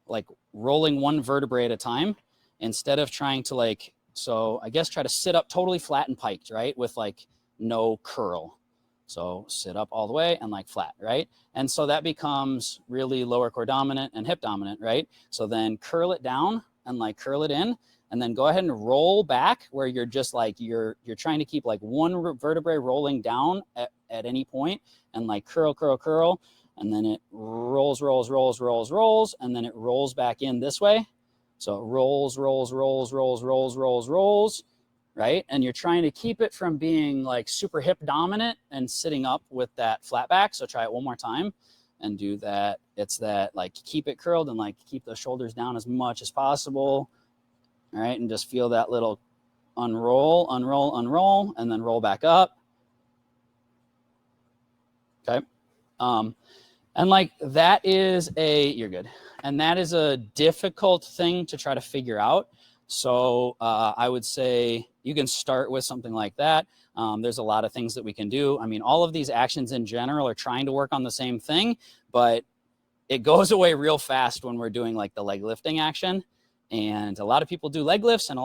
like rolling one vertebrae at a time instead of trying to like, so I guess try to sit up totally flat and piked, right? With like no curl. So sit up all the way and like flat, right? And so that becomes really lower core dominant and hip dominant, right? So then curl it down and like curl it in, and then go ahead and roll back where you're just like, you're trying to keep like one vertebrae rolling down at any point, and like curl, curl, curl. And then it rolls, rolls, rolls, rolls, rolls. And then it rolls back in this way. So it rolls, rolls, rolls, rolls, rolls, rolls, rolls, right? And you're trying to keep it from being like super hip dominant and sitting up with that flat back. So try it one more time and do that. It's that like keep it curled and like keep the shoulders down as much as possible. All right. And just feel that little unroll, unroll, unroll, and then roll back up. Okay. And like that is you're good. And that is a difficult thing to try to figure out. So I would say you can start with something like that. There's a lot of things that we can do. I mean, all of these actions in general are trying to work on the same thing, but it goes away real fast when we're doing like the leg lifting action. And a lot of people do leg lifts, and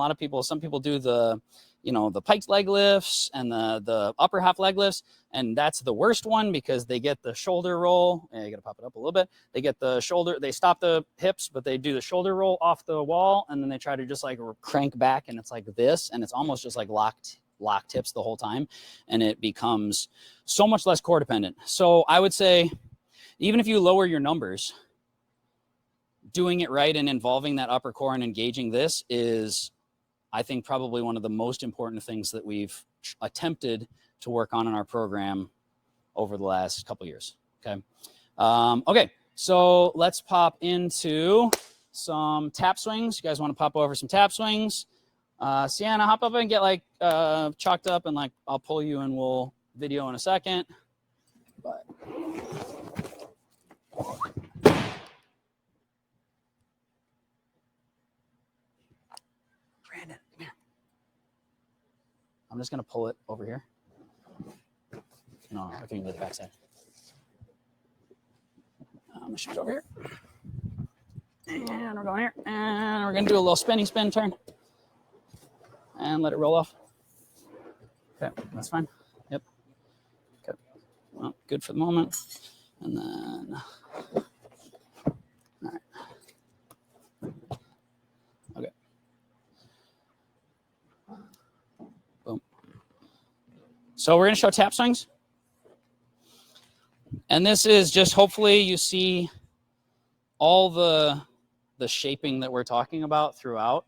some people do the, the piked leg lifts and the upper half leg lifts. And that's the worst one because they get the shoulder roll. And you got to pop it up a little bit. They get the shoulder, they stop the hips, but they do the shoulder roll off the wall. And then they try to just like crank back, and it's like this. And it's almost just like locked hips the whole time. And it becomes so much less core dependent. So I would say, even if you lower your numbers, doing it right and involving that upper core and engaging this is, I think, probably one of the most important things that we've attempted to work on in our program over the last couple years. Okay. Okay. So let's pop into some tap swings. You guys want to pop over some tap swings? Sienna, hop up and get like chalked up, and like I'll pull you and we'll video in a second. But Brandon, come here. I'm just gonna pull it over here. No, I can do the backside. I'm gonna shoot over here. And we're going here. And we're gonna do a little spinny spin turn. And let it roll off. Okay, that's fine. Yep. Okay. Well, good for the moment. And then, all right. Okay. Boom. So we're gonna show tap swings. And this is just, hopefully you see all the shaping that we're talking about throughout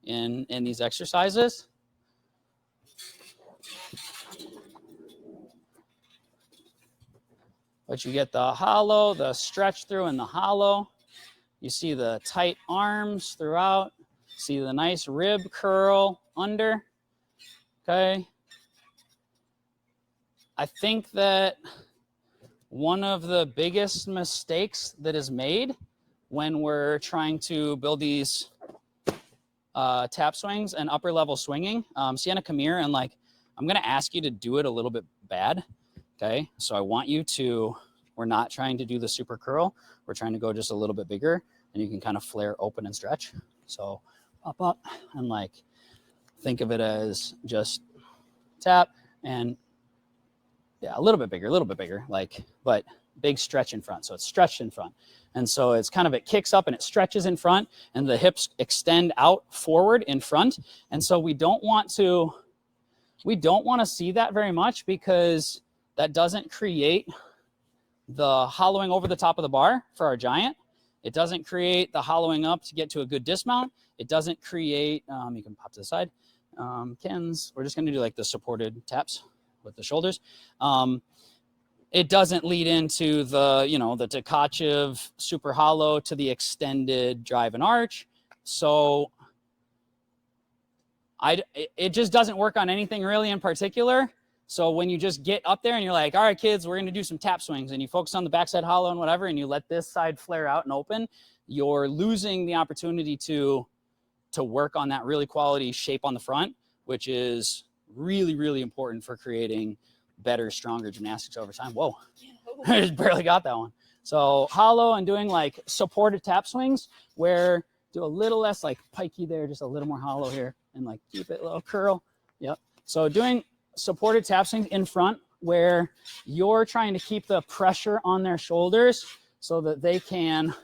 in these exercises. But you get the hollow, the stretch through and the hollow. You see the tight arms throughout. See the nice rib curl under. Okay. I think that one of the biggest mistakes that is made when we're trying to build these tap swings and upper level swinging, Sienna, come here, and like, I'm going to ask you to do it a little bit bad. Okay. So I want you to, we're not trying to do the super curl. We're trying to go just a little bit bigger, and you can kind of flare open and stretch. So pop up and like, think of it as just tap and yeah, a little bit bigger, like, but big stretch in front. So it's stretched in front. And so it's kind of, it kicks up and it stretches in front, and the hips extend out forward in front. And so we don't want to see that very much, because that doesn't create the hollowing over the top of the bar for our giant. It doesn't create the hollowing up to get to a good dismount. It doesn't create, you can pop to the side. Kens, we're just going to do like the supported taps with the shoulders. It doesn't lead into the, the Tkachev super hollow to the extended drive and arch. So it just doesn't work on anything really in particular. So when you just get up there and you're like, all right, kids, we're going to do some tap swings, and you focus on the backside hollow and whatever, and you let this side flare out and open, you're losing the opportunity to work on that really quality shape on the front, which is really, really important for creating better, stronger gymnastics over time. Whoa, I just barely got that one. So hollow and doing like supported tap swings, where do a little less like pikey there, just a little more hollow here, and like keep it a little curl. Yep. So doing supported tap swings in front, where you're trying to keep the pressure on their shoulders so that they can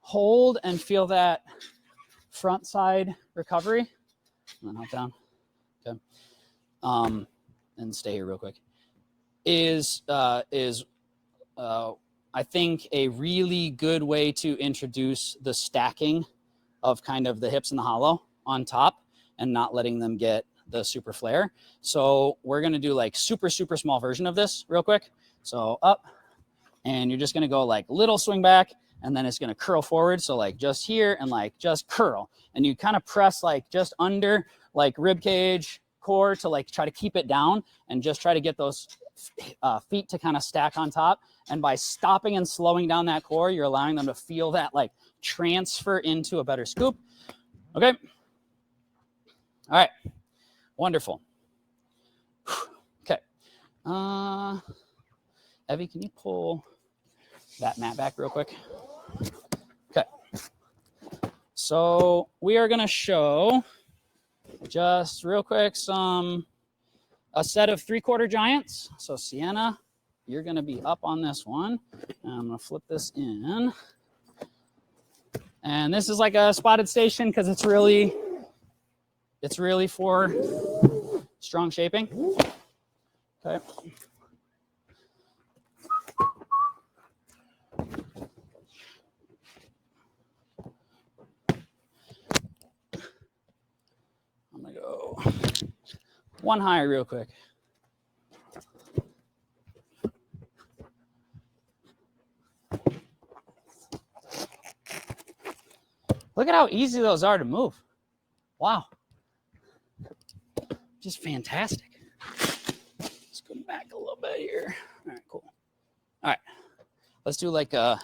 hold and feel that front side recovery. And then hop down. Okay. And stay here real quick. Is I think a really good way to introduce the stacking of kind of the hips and the hollow on top, and not letting them get the super flare. So we're going to do like super small version of this real quick. So up, and you're just going to go like little swing back, and then it's going to curl forward. So like just here and like just curl, and you kind of press like just under like rib cage, core, to like try to keep it down, and just try to get those feet to kind of stack on top. And by stopping and slowing down that core, you're allowing them to feel that like transfer into a better scoop. Okay. All right. Wonderful. Okay. Evie, can you pull that mat back real quick? Okay. So we are going to show just real quick a set of 3/4 giants. So Sienna, you're going to be up on this one. And I'm going to flip this in. And this is like a spotted station because it's really for strong shaping. Okay. I'm going to go one higher real quick. Look at how easy those are to move. Wow. Just fantastic. Let's go back a little bit here. All right, cool. All right. Let's do like we'll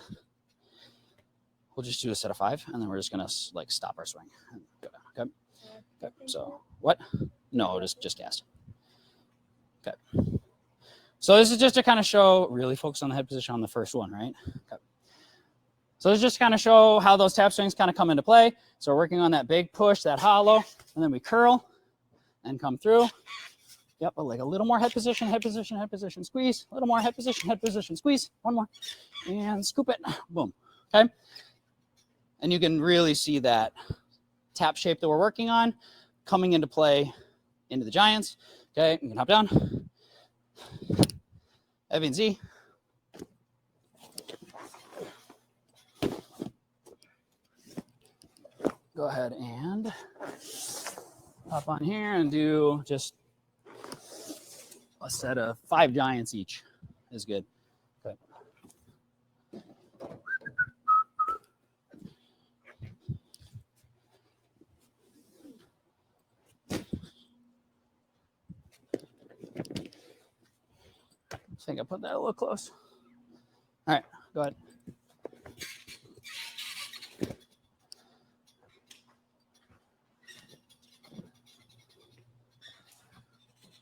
just do a set of 5, and then we're just gonna like stop our swing and go down. Okay. So what? No, just cast. Okay. So this is just to kind of show, really focus on the head position on the first one, right? Okay. So this is just kind of show how those tap swings kind of come into play. So we're working on that big push, that hollow, and then we curl and come through. Yep, but like a little more head position, squeeze. A little more head position, squeeze. One more, and scoop it. Boom. Okay. And you can really see that tap shape that we're working on coming into play into the giants. Okay, you can hop down. Evie and Z. Go ahead and hop on here and do just a set of 5 giants each is good. Okay. I think I put that a little close. All right, go ahead.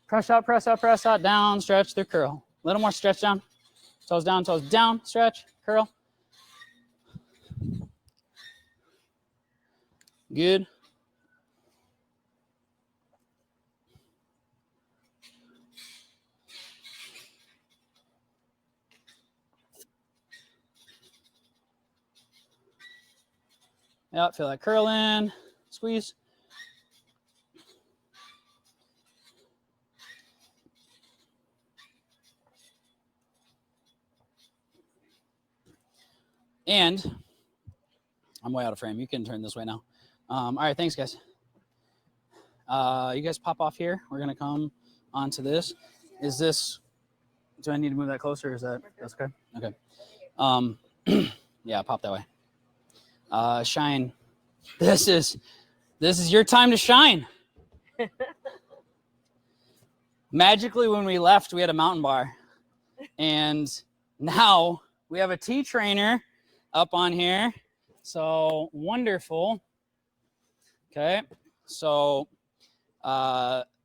Press out, down, stretch through curl. A little more stretch down, toes down, stretch, curl. Good. Yeah, feel that curl in, squeeze. And I'm way out of frame. You can turn this way now. All right, thanks, guys. You guys pop off here. We're going to come onto this. Is this, do I need to move that closer? Or is that's okay? Okay. Yeah, pop that way. Shine. This is your time to shine. Magically, when we left, we had a mountain bar. And now we have a T trainer up on here. So wonderful. Okay. So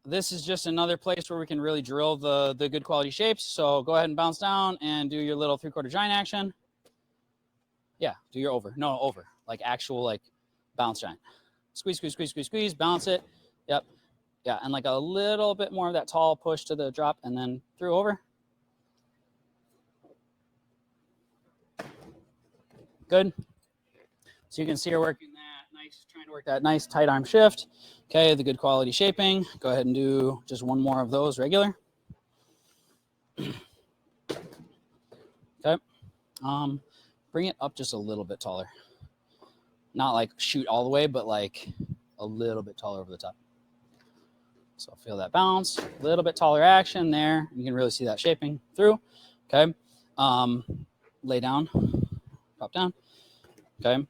this is just another place where we can really drill the good quality shapes. So go ahead and bounce down and do your little 3/4 giant action. Yeah, do your over. No, over. Like actual like bounce giant. Squeeze, bounce it. Yep. Yeah, and like a little bit more of that tall push to the drop and then through over. Good. So you can see her working that nice, trying to work that nice tight arm shift. Okay, the good quality shaping. Go ahead and do just one more of those regular. Okay. Bring it up just a little bit taller. Not like shoot all the way, but like a little bit taller over the top. So feel that bounce, a little bit taller action there. You can really see that shaping through. Okay. Lay down, drop down. Okay.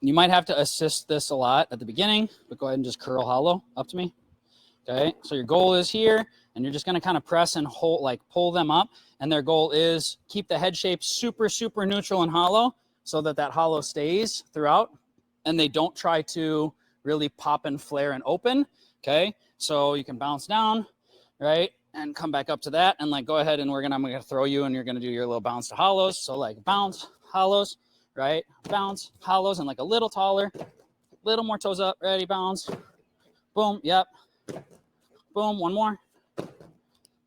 You might have to assist this a lot at the beginning, but go ahead and just curl hollow up to me. Okay. So your goal is here, and you're just going to kind of press and hold, like pull them up. And their goal is keep the head shape super, super neutral and hollow so that that hollow stays throughout. And they don't try to really pop and flare and open. Okay. So you can bounce down, right? And come back up to that. And like, go ahead and I'm going to throw you and you're going to do your little bounce to hollows. So like bounce, hollows, right? Bounce, hollows, and like a little taller, little more toes up, ready, bounce. Boom, yep. Boom, one more.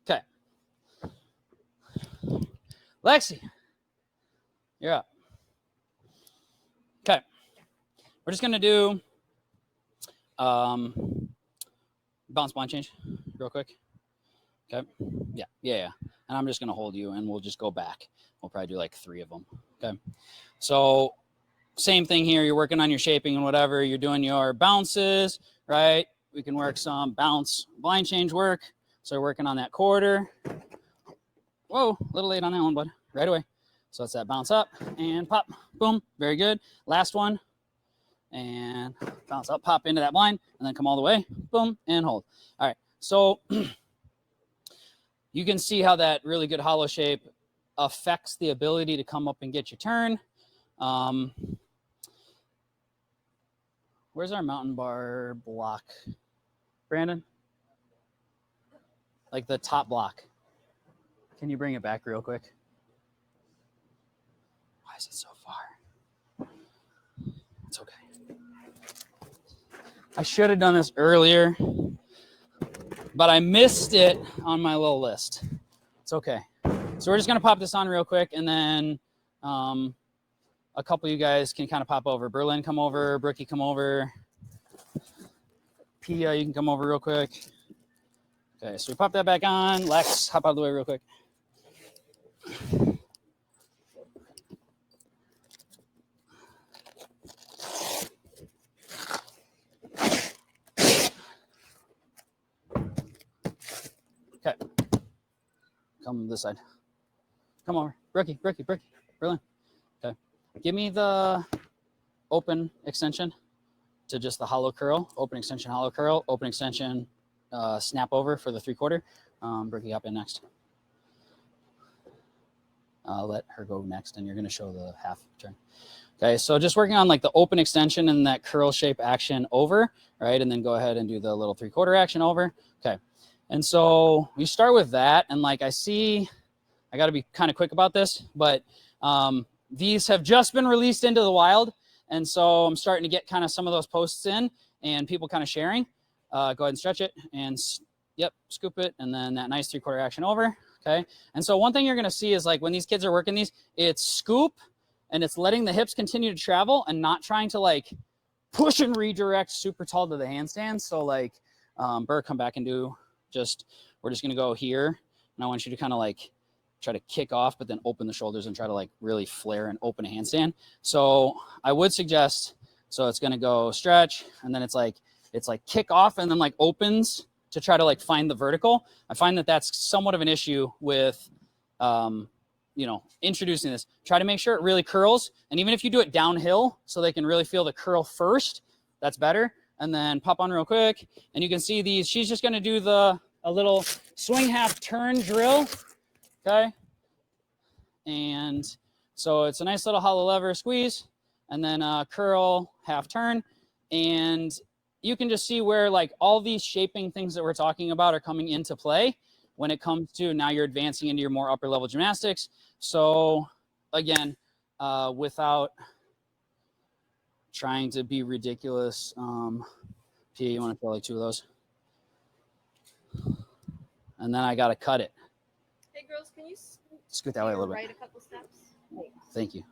Okay. Lexi, you're up. Okay. We're just gonna do bounce blind change real quick. Okay. Yeah. And I'm just gonna hold you and we'll just go back. We'll probably do like 3 of them. Okay. So same thing here. You're working on your shaping and whatever. You're doing your bounces, right? We can work some bounce blind change work. So we're working on that quarter. Whoa, a little late on that one, bud. Right away. So it's that bounce up and pop. Boom. Very good. Last one. And bounce up, pop into that blind, and then come all the way. Boom, and hold. All right. So you can see how that really good hollow shape affects the ability to come up and get your turn. Where's our mountain bar block? Brandon? Like the top block. Can you bring it back real quick? Why is it so far? It's okay. I should have done this earlier, but I missed it on my little list. It's okay. So we're just going to pop this on real quick, and then a couple of you guys can kind of pop over. Berlin, come over. Brookie, come over. Pia, you can come over real quick. Okay, so we pop that back on. Lex, hop out of the way real quick. Okay. Come this side. Come over. Brookie, Berlin. Okay. Give me the open extension to just the hollow curl. Open extension, hollow curl. Open extension, snap over for the 3/4. Brookie, hop in next. Let her go next, and you're going to show the half turn. Okay, so just working on like the open extension and that curl shape action over, right? And then go ahead and do the little 3/4 action over. Okay. And so we start with that. And like I see, I got to be kind of quick about this, but these have just been released into the wild. And so I'm starting to get kind of some of those posts in and people kind of sharing. Go ahead and stretch it and yep, scoop it. And then that nice 3/4 action over. Okay. And so one thing you're going to see is like when these kids are working these, it's scoop and it's letting the hips continue to travel and not trying to like push and redirect super tall to the handstand. So like Burr, come back and do we're just going to go here. And I want you to kind of like try to kick off, but then open the shoulders and try to like really flare and open a handstand. So I would suggest, so it's going to go stretch and then it's like kick off and then like opens to try to like find the vertical. I find that that's somewhat of an issue with, introducing this. Try to make sure it really curls. And even if you do it downhill so they can really feel the curl first, that's better. And then pop on real quick. And you can see these, she's just going to do a little swing half turn drill. Okay. And so it's a nice little hollow lever squeeze and then curl half turn. And you can just see where like all these shaping things that we're talking about are coming into play when it comes to now you're advancing into your more upper level gymnastics. So again, without trying to be ridiculous, Pia, you want to throw like 2 of those? And then I got to cut it. Hey girls, can you scoot that way a little bit? Right a couple steps. Thank you.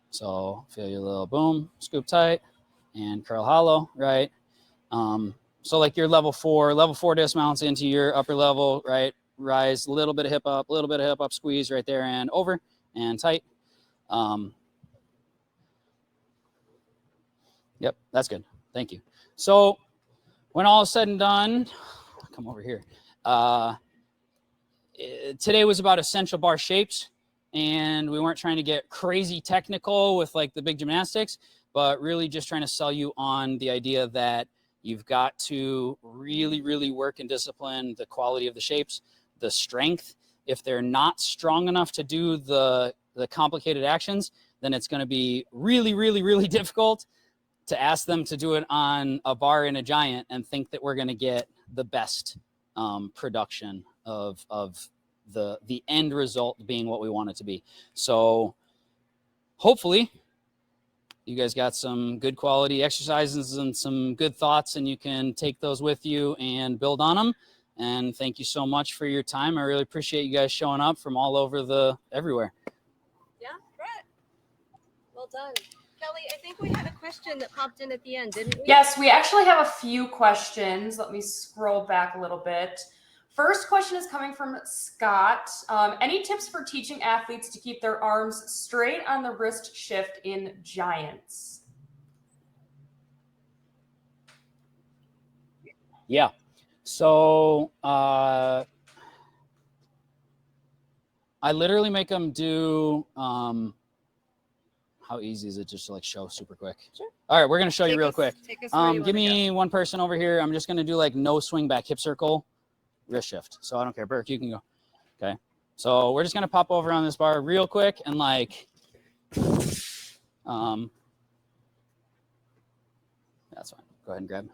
So feel your little boom, scoop tight, and curl hollow, right? So like your level 4 dismounts into your upper level, right? Rise, a little bit of hip up, squeeze right there and over and tight. Yep, that's good. Thank you. So when all is said and done, come over here. Today was about essential bar shapes, and we weren't trying to get crazy technical with like the big gymnastics, but really just trying to sell you on the idea that you've got to really, really work and discipline the quality of the shapes, the strength. If they're not strong enough to do the complicated actions, then it's going to be really, really, really difficult to ask them to do it on a bar in a giant and think that we're going to get the best production of the end result being what we want it to be. So hopefully you guys got some good quality exercises and some good thoughts, and you can take those with you and build on them. And thank you so much for your time. I really appreciate you guys showing up from all over everywhere. Yeah, Brett. Well done. Kelly, I think we had a question that popped in at the end, didn't we? Yes, we actually have a few questions. Let me scroll back a little bit. First question is coming from Scott. Any tips for teaching athletes to keep their arms straight on the wrist shift in giants? Yeah. So I literally make them do, how easy is it just to like show super quick? Sure. All right, we're going to show you real quick. Take us where you Give wanna me one person over here. I'm just going to do like no swing back hip circle, wrist shift. So I don't care. Burke, you can go. Okay. So we're just going to pop over on this bar real quick and like, that's fine. Go ahead and grab.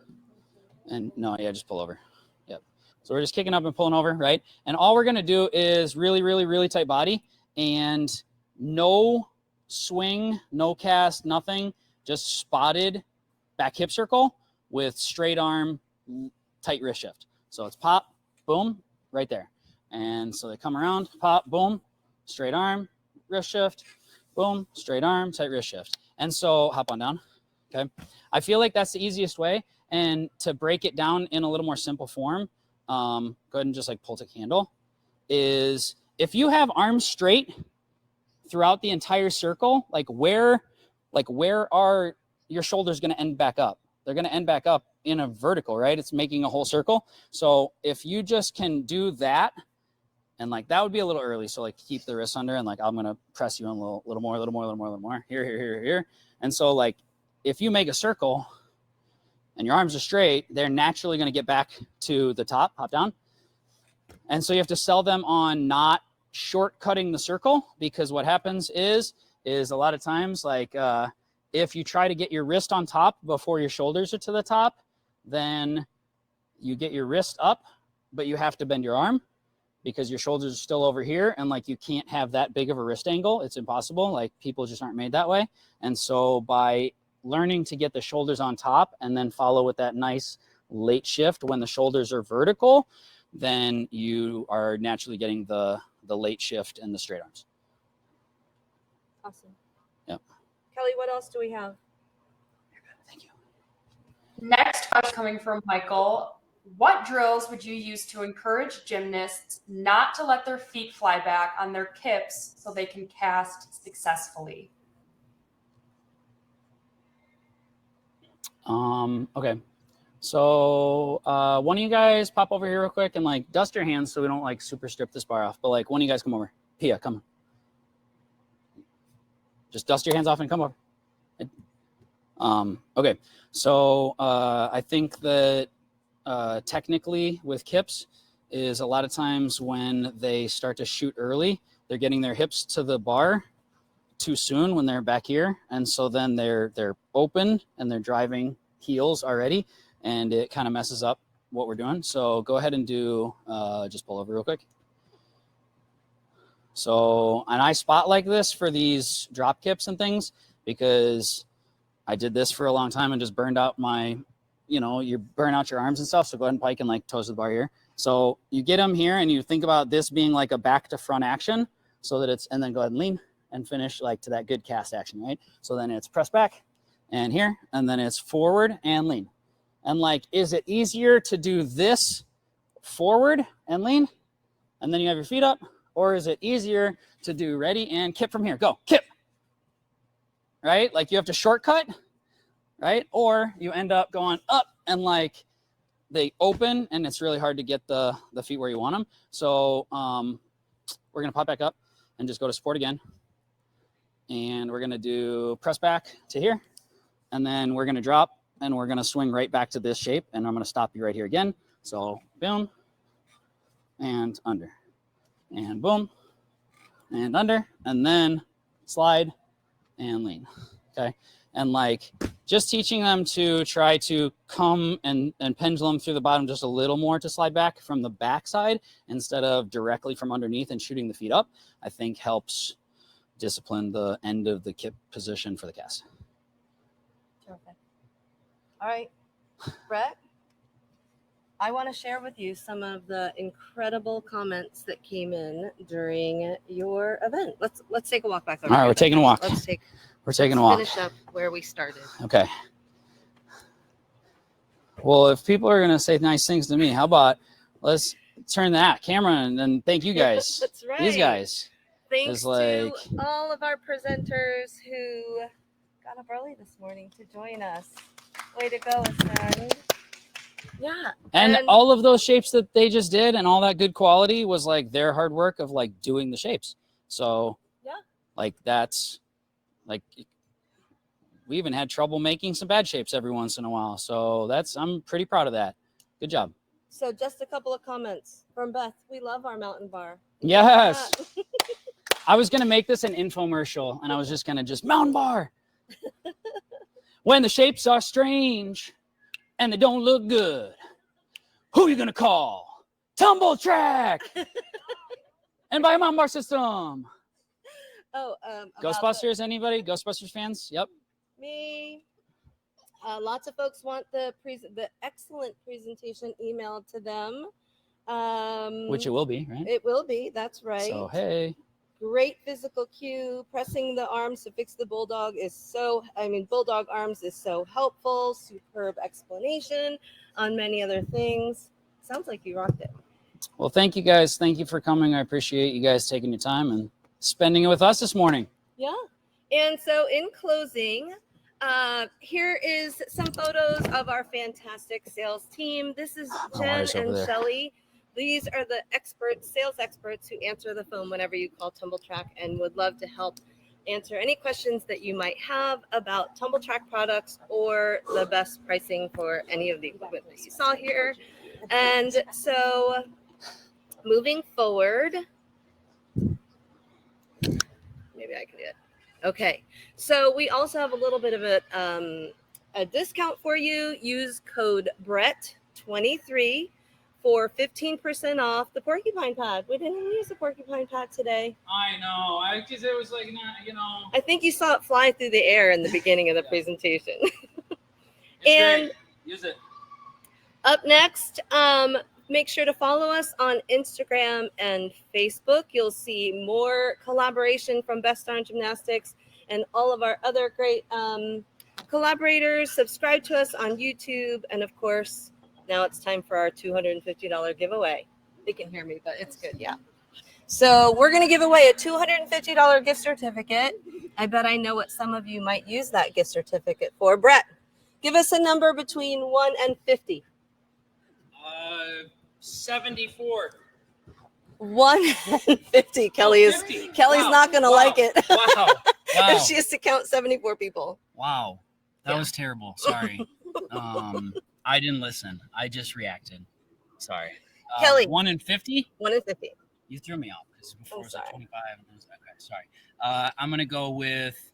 And no, yeah, just pull over. Yep. So we're just kicking up and pulling over, right? And all we're going to do is really, really, really tight body and no swing, no cast, nothing, just spotted back hip circle with straight arm, tight wrist shift. So it's pop, boom, right there. And so they come around, pop, boom, straight arm, wrist shift, boom, straight arm, tight wrist shift. And so hop on down. Okay. I feel like that's the easiest way. And to break it down in a little more simple form, go ahead and just like pull to handle, is if you have arms straight throughout the entire circle, like where are your shoulders going to end back up? They're going to end back up in a vertical, right? It's making a whole circle. So if you just can do that, and like that would be a little early. So like keep the wrists under and like I'm going to press you in a little more. Here. And so like if you make a circle and your arms are straight, they're naturally going to get back to the top, hop down. And so you have to sell them on not shortcutting the circle, because what happens is a lot of times like if you try to get your wrist on top before your shoulders are to the top, then you get your wrist up, but you have to bend your arm because your shoulders are still over here, and like you can't have that big of a wrist angle. It's impossible. Like people just aren't made that way. And so by learning to get the shoulders on top and then follow with that nice late shift when the shoulders are vertical, then you are naturally getting the late shift and the straight arms. Awesome. Yep. Kelly, what else do we have? Thank you. Next question coming from Michael. What drills would you use to encourage gymnasts not to let their feet fly back on their kips so they can cast successfully? Okay. So one of you guys pop over here real quick and like dust your hands so we don't like super strip this bar off. But like one of you guys come over. Pia, come. Just dust your hands off and come over. Okay. So I think that technically with kips is a lot of times when they start to shoot early, they're getting their hips to the bar too soon when they're back here. And so then they're open and they're driving heels already, and it kind of messes up what we're doing. So go ahead and do, just pull over real quick. So, and I spot like this for these drop kips and things because I did this for a long time and just burned out my, you burn out your arms and stuff. So go ahead and pike and like toes to the bar here. So you get them here and you think about this being like a back to front action so that it's, and then go ahead and lean and finish like to that good cast action, right? So then it's press back and here, and then it's forward and lean. And like, is it easier to do this forward and lean, and then you have your feet up? Or is it easier to do ready and kip from here? Go, kip, right? Like you have to shortcut, right? Or you end up going up and like they open and it's really hard to get the feet where you want them. So we're gonna pop back up and just go to support again. And we're gonna do press back to here. And then we're gonna drop and we're gonna swing right back to this shape. And I'm gonna stop you right here again. So boom and under. And boom, and under, and then slide and lean, okay? And like just teaching them to try to come and pendulum through the bottom just a little more to slide back from the backside instead of directly from underneath and shooting the feet up, I think helps discipline the end of the kip position for the cast. Terrific. All right, Brett, I want to share with you some of the incredible comments that came in during your event. Let's take a walk back over. All right, here we're taking a walk. We're taking a walk. Finish up where we started. Okay. Well, if people are going to say nice things to me, how about let's turn that camera and thank you guys. That's right. These guys. Thanks like- to all of our presenters who got up early this morning to join us. Way to go, Ascend. Yeah. And all of those shapes that they just did and all that good quality was like their hard work of like doing the shapes. So yeah, like that's like we even had trouble making some bad shapes every once in a while. So I'm pretty proud of that. Good job. So just a couple of comments from Beth. We love our mountain bar. Yes. I was going to make this an infomercial and I was just going to just mountain bar. When the shapes are strange and they don't look good, who are you going to call? Tumbl Trak. And buy a mountain bar system. Oh, Ghostbusters, anybody? Ghostbusters fans? Yep. Me. Lots of folks want the excellent presentation emailed to them. Which it will be, right? It will be. That's right. So, hey. Great physical cue. Pressing the arms to fix the bulldog bulldog arms is so helpful. Superb explanation on many other things. Sounds like you rocked it. Well, thank you guys. Thank you for coming. I appreciate you guys taking your time and spending it with us this morning. Yeah. And so in closing, here is some photos of our fantastic sales team. This is Jen and Shelly. These are the sales experts who answer the phone whenever you call Tumbl Trak and would love to help answer any questions that you might have about Tumbl Trak products or the best pricing for any of the equipment that you saw here. And so moving forward, maybe I can do it. Okay, so we also have a little bit of a discount for you. Use code BRETT23 for 15% off the porcupine pad. We didn't even use the porcupine pad today. I know, because it was like, I think you saw it fly through the air in the beginning of the presentation. And great. Use it. Up next, make sure to follow us on Instagram and Facebook. You'll see more collaboration from Best Darn Gymnastics and all of our other great collaborators. Subscribe to us on YouTube. And of course, now it's time for our $250 giveaway. They can hear me, but it's good. Yeah. So we're going to give away a $250 gift certificate. I bet I know what some of you might use that gift certificate for. Brett, give us a number between 1 and 50. 74. 1 and 50. Kelly's not going to like it. Wow. If she has to count 74 people. Wow. That was terrible. Sorry. I didn't listen. I just reacted. Sorry. Kelly. 1 in 50? 1 in 50. You threw me off because before it was like 25. And it was, okay, sorry. I'm going to go with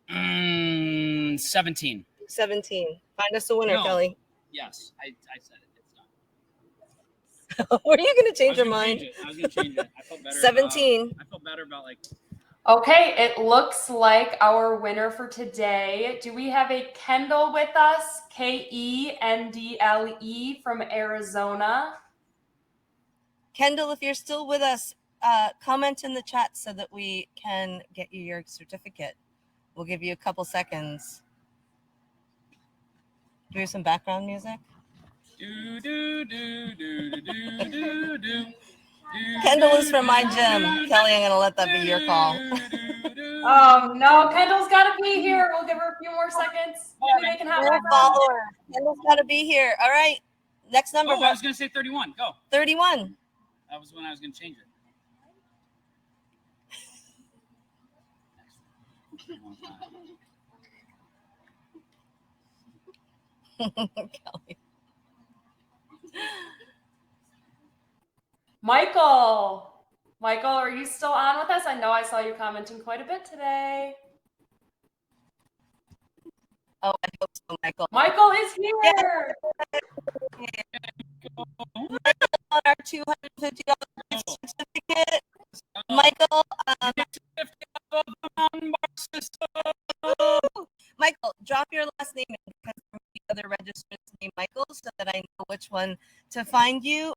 17. 17. Find us a winner, No. Kelly. Yes, I said it. It's done. Were you going to change your mind? I was going to change it. I felt better. 17. I felt better about like. Okay, it looks like our winner for today. Do we have a Kendall with us? Kendle from Arizona. Kendall, if you're still with us, comment in the chat so that we can get you your certificate. We'll give you a couple seconds. Do some background music. Kendall is from my gym. Kelly, I'm going to let that be your call. Oh, no, Kendall's got to be here. We'll give her a few more seconds. Maybe they can have her. Follow her. Kendall's got to be here. All right. Next number. Oh, I was going to say 31. Go. 31. That was when I was going to change it. Kelly. Michael, are you still on with us? I know I saw you commenting quite a bit today. Oh, I hope so, Michael. Michael is here. Michael on our $250 gift certificate. Michael, one to find you.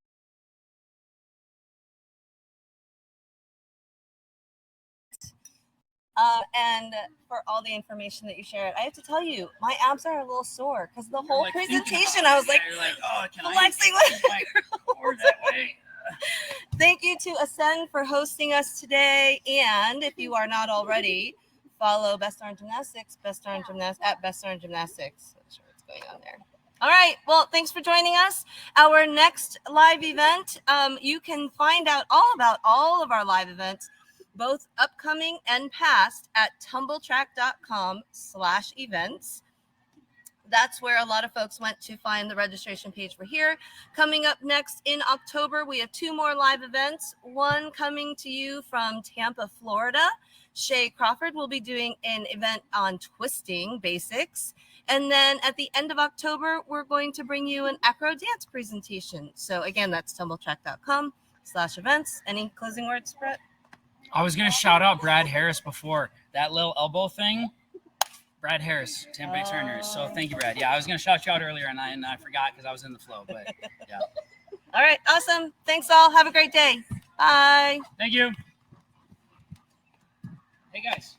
And for all the information that you shared, I have to tell you, my abs are a little sore because the whole presentation, I was like, you're like, oh, can flexing I with my cord that way? Thank you to Ascend for hosting us today. And if you are not already, follow Best Darn Gymnastics, at Best Darn Gymnastics. Not sure what's going on there. All right. Well, thanks for joining us. Our next live event, you can find out all about all of our live events, both upcoming and past, at tumbletrack.com/events. That's where a lot of folks went to find the registration page for here. Coming up next in October, we have 2 more live events. One coming to you from Tampa, Florida. Shay Crawford will be doing an event on twisting basics. And then at the end of October, we're going to bring you an acro dance presentation. So again, that's tumbletrack.com/events. Any closing words, Brett? I was going to shout out Brad Harris before. That little elbow thing. Brad Harris, Tampa Bay Turners. So thank you, Brad. Yeah, I was going to shout you out earlier, and I forgot because I was in the flow. But yeah. All right. Awesome. Thanks, all. Have a great day. Bye. Thank you. Hey, guys.